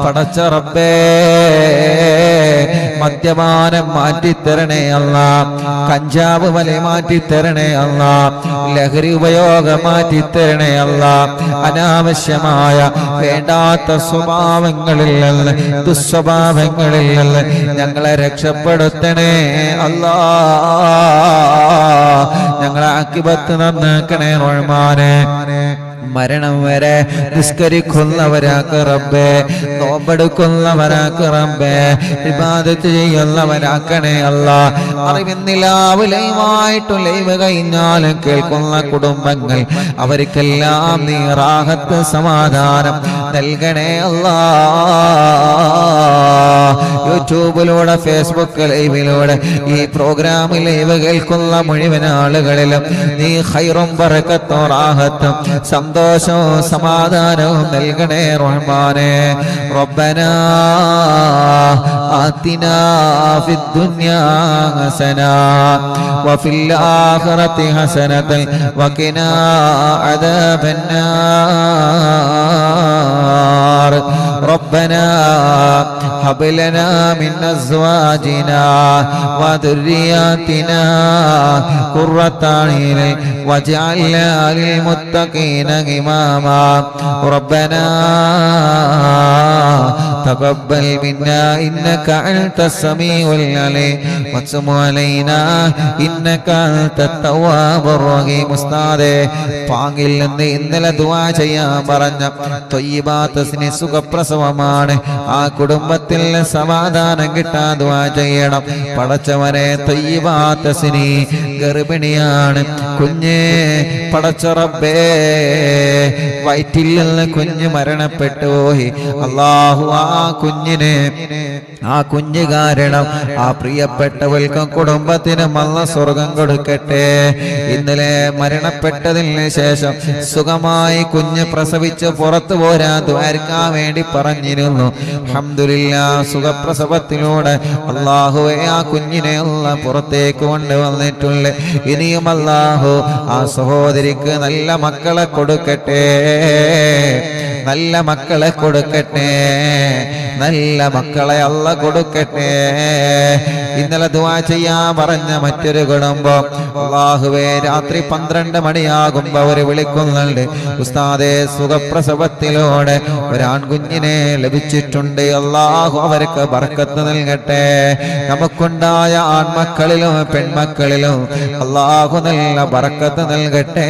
പടച്ച റബ്ബേ മദ്യപാനം മാറ്റിത്തരണേ അല്ലാ കഞ്ചാവ് വല മാറ്റിത്തരണേ അല്ലാ ലഹരി ഉപയോഗം മാറ്റിത്തരണേ അല്ലാ അനാവശ്യമായ വേണ്ടാത്ത സ്വഭാവങ്ങളിൽ നിന്ന് ദുസ്വഭാവങ്ങളിൽ നിന്ന് ഞങ്ങളെ രക്ഷപ്പെടുത്തണേ അല്ലാ ഞങ്ങളെ ആഖിബത്ത് നന്നാക്കണേ റഹ്മാനേ മരണം വരെ നിസ്കരിക്കുന്നവരാക്ക് റബ്ബേ നോമ്പെടുക്കുന്നവരാക്ക് റബ്ബേ ഇബാദത്ത് ചെയ്യുന്നവരാക്കണേ അല്ലാ അറിവിന്നിലാവ് ലൈവായിട്ടു ലൈവ് കഴിഞ്ഞാലും കേൾക്കുന്ന കുടുംബങ്ങൾ അവർക്കെല്ലാം നീ റാഹത്ത് സമാധാനം നൽകണേ അല്ലാ യൂട്യൂബിലൂടെ ഫേസ്ബുക്ക് ലൈവിലൂടെ ഈ പ്രോഗ്രാം ലൈവ് കേൾക്കുന്ന മുഴുവൻ ആളുകളിലും നീ ഖൈറും ബറക്കത്തും റാഹത്തും സന്തോഷവും സമാധാനവും നൽകണേ റഹ്മാനേ റബ്ബനാ ആതിനാ ഫിദ്ദുനിയാ ഹസന വഫിൽ ആഖിറതി ഹസനതൻ വഖിനാ അദാബന്നാർ റബ്ബനാ ഹബ് ലനാ മിൻ അസ്വാജിനാ വദുർരിയാതിനാ ഖുർറത അയ്യുൻ വജഅൽനാ ലിൽ മുത്തഖീന إماما ربنا تقبل منا إنك أنت السميع العليم وتب علينا إنك أنت التواب الرحيم ഉസ്താദേ പാങ്ങിൽ നിന്ന് ഇന്നലെ ദുആ ചെയ്യാൻ പറഞ്ഞ ത്വയ്യിബാത്ത് സുഖപ്രസവ സുഖപ്രസവമാണ്. ആ കുടുംബത്തിൽ സമാധാനം കിട്ടാൻ ദുആ ചെയ്യണം. പടച്ചവനെ തയ്യിബാത്തസിനി ഗർഭിണിയാണ്, കുഞ്ഞ് പടച്ച റബ്ബേ വയറ്റിൽ നിന്ന് കുഞ്ഞ് മരണപ്പെട്ടു പോയി. അല്ലാഹു ആ കുഞ്ഞ് കാരണം ആ പ്രിയപ്പെട്ടവൾക്കും കുടുംബത്തിനും അല്ലാഹ് സ്വർഗം കൊടുക്കട്ടെ. ഇന്നലെ മരണപ്പെട്ടതിന് ശേഷം സുഖമായി കുഞ്ഞ് പ്രസവിച്ച് പുറത്തു പോരാൻ ദ്വാരക്കാൻ വേണ്ടി പറഞ്ഞിരുന്നു. അൽഹംദുലില്ലാഹ് സുഖപ്രസവത്തിലൂടെ അല്ലാഹുവേ ആ കുഞ്ഞിനെ അല്ലാഹ് പുറത്തേക്ക് കൊണ്ടുവന്നിട്ടുണ്ട്. ഇനിയും അല്ലാഹു ആ സഹോദരിക്ക് നല്ല മക്കളെ കൊടുക്കട്ടെ, നല്ല മക്കളെ കൊടുക്കട്ടെ, നല്ല മക്കളെ അല്ലാഹ് കൊടുക്കട്ടെ. ഇന്നലെ ദുആ ചെയ്യാൻ പറഞ്ഞ മറ്റൊരു കുടുംബം, അല്ലാഹുവേ രാത്രി 12 മണിയാകുമ്പോ അവര് വിളിക്കുന്നുണ്ട്, ഉസ്താദേ സുഖപ്രസവത്തിലൂടെ ഒരാൺകുഞ്ഞിനെ ലഭിച്ചിട്ടുണ്ട്, അല്ലാഹു അവർക്ക് ബർക്കത്ത് നൽകട്ടെ. നമുക്കുണ്ടായ ആൺമക്കളിലും പെൺമക്കളിലും അല്ലാഹു നല്ല ബർക്കത്ത് നൽകട്ടെ.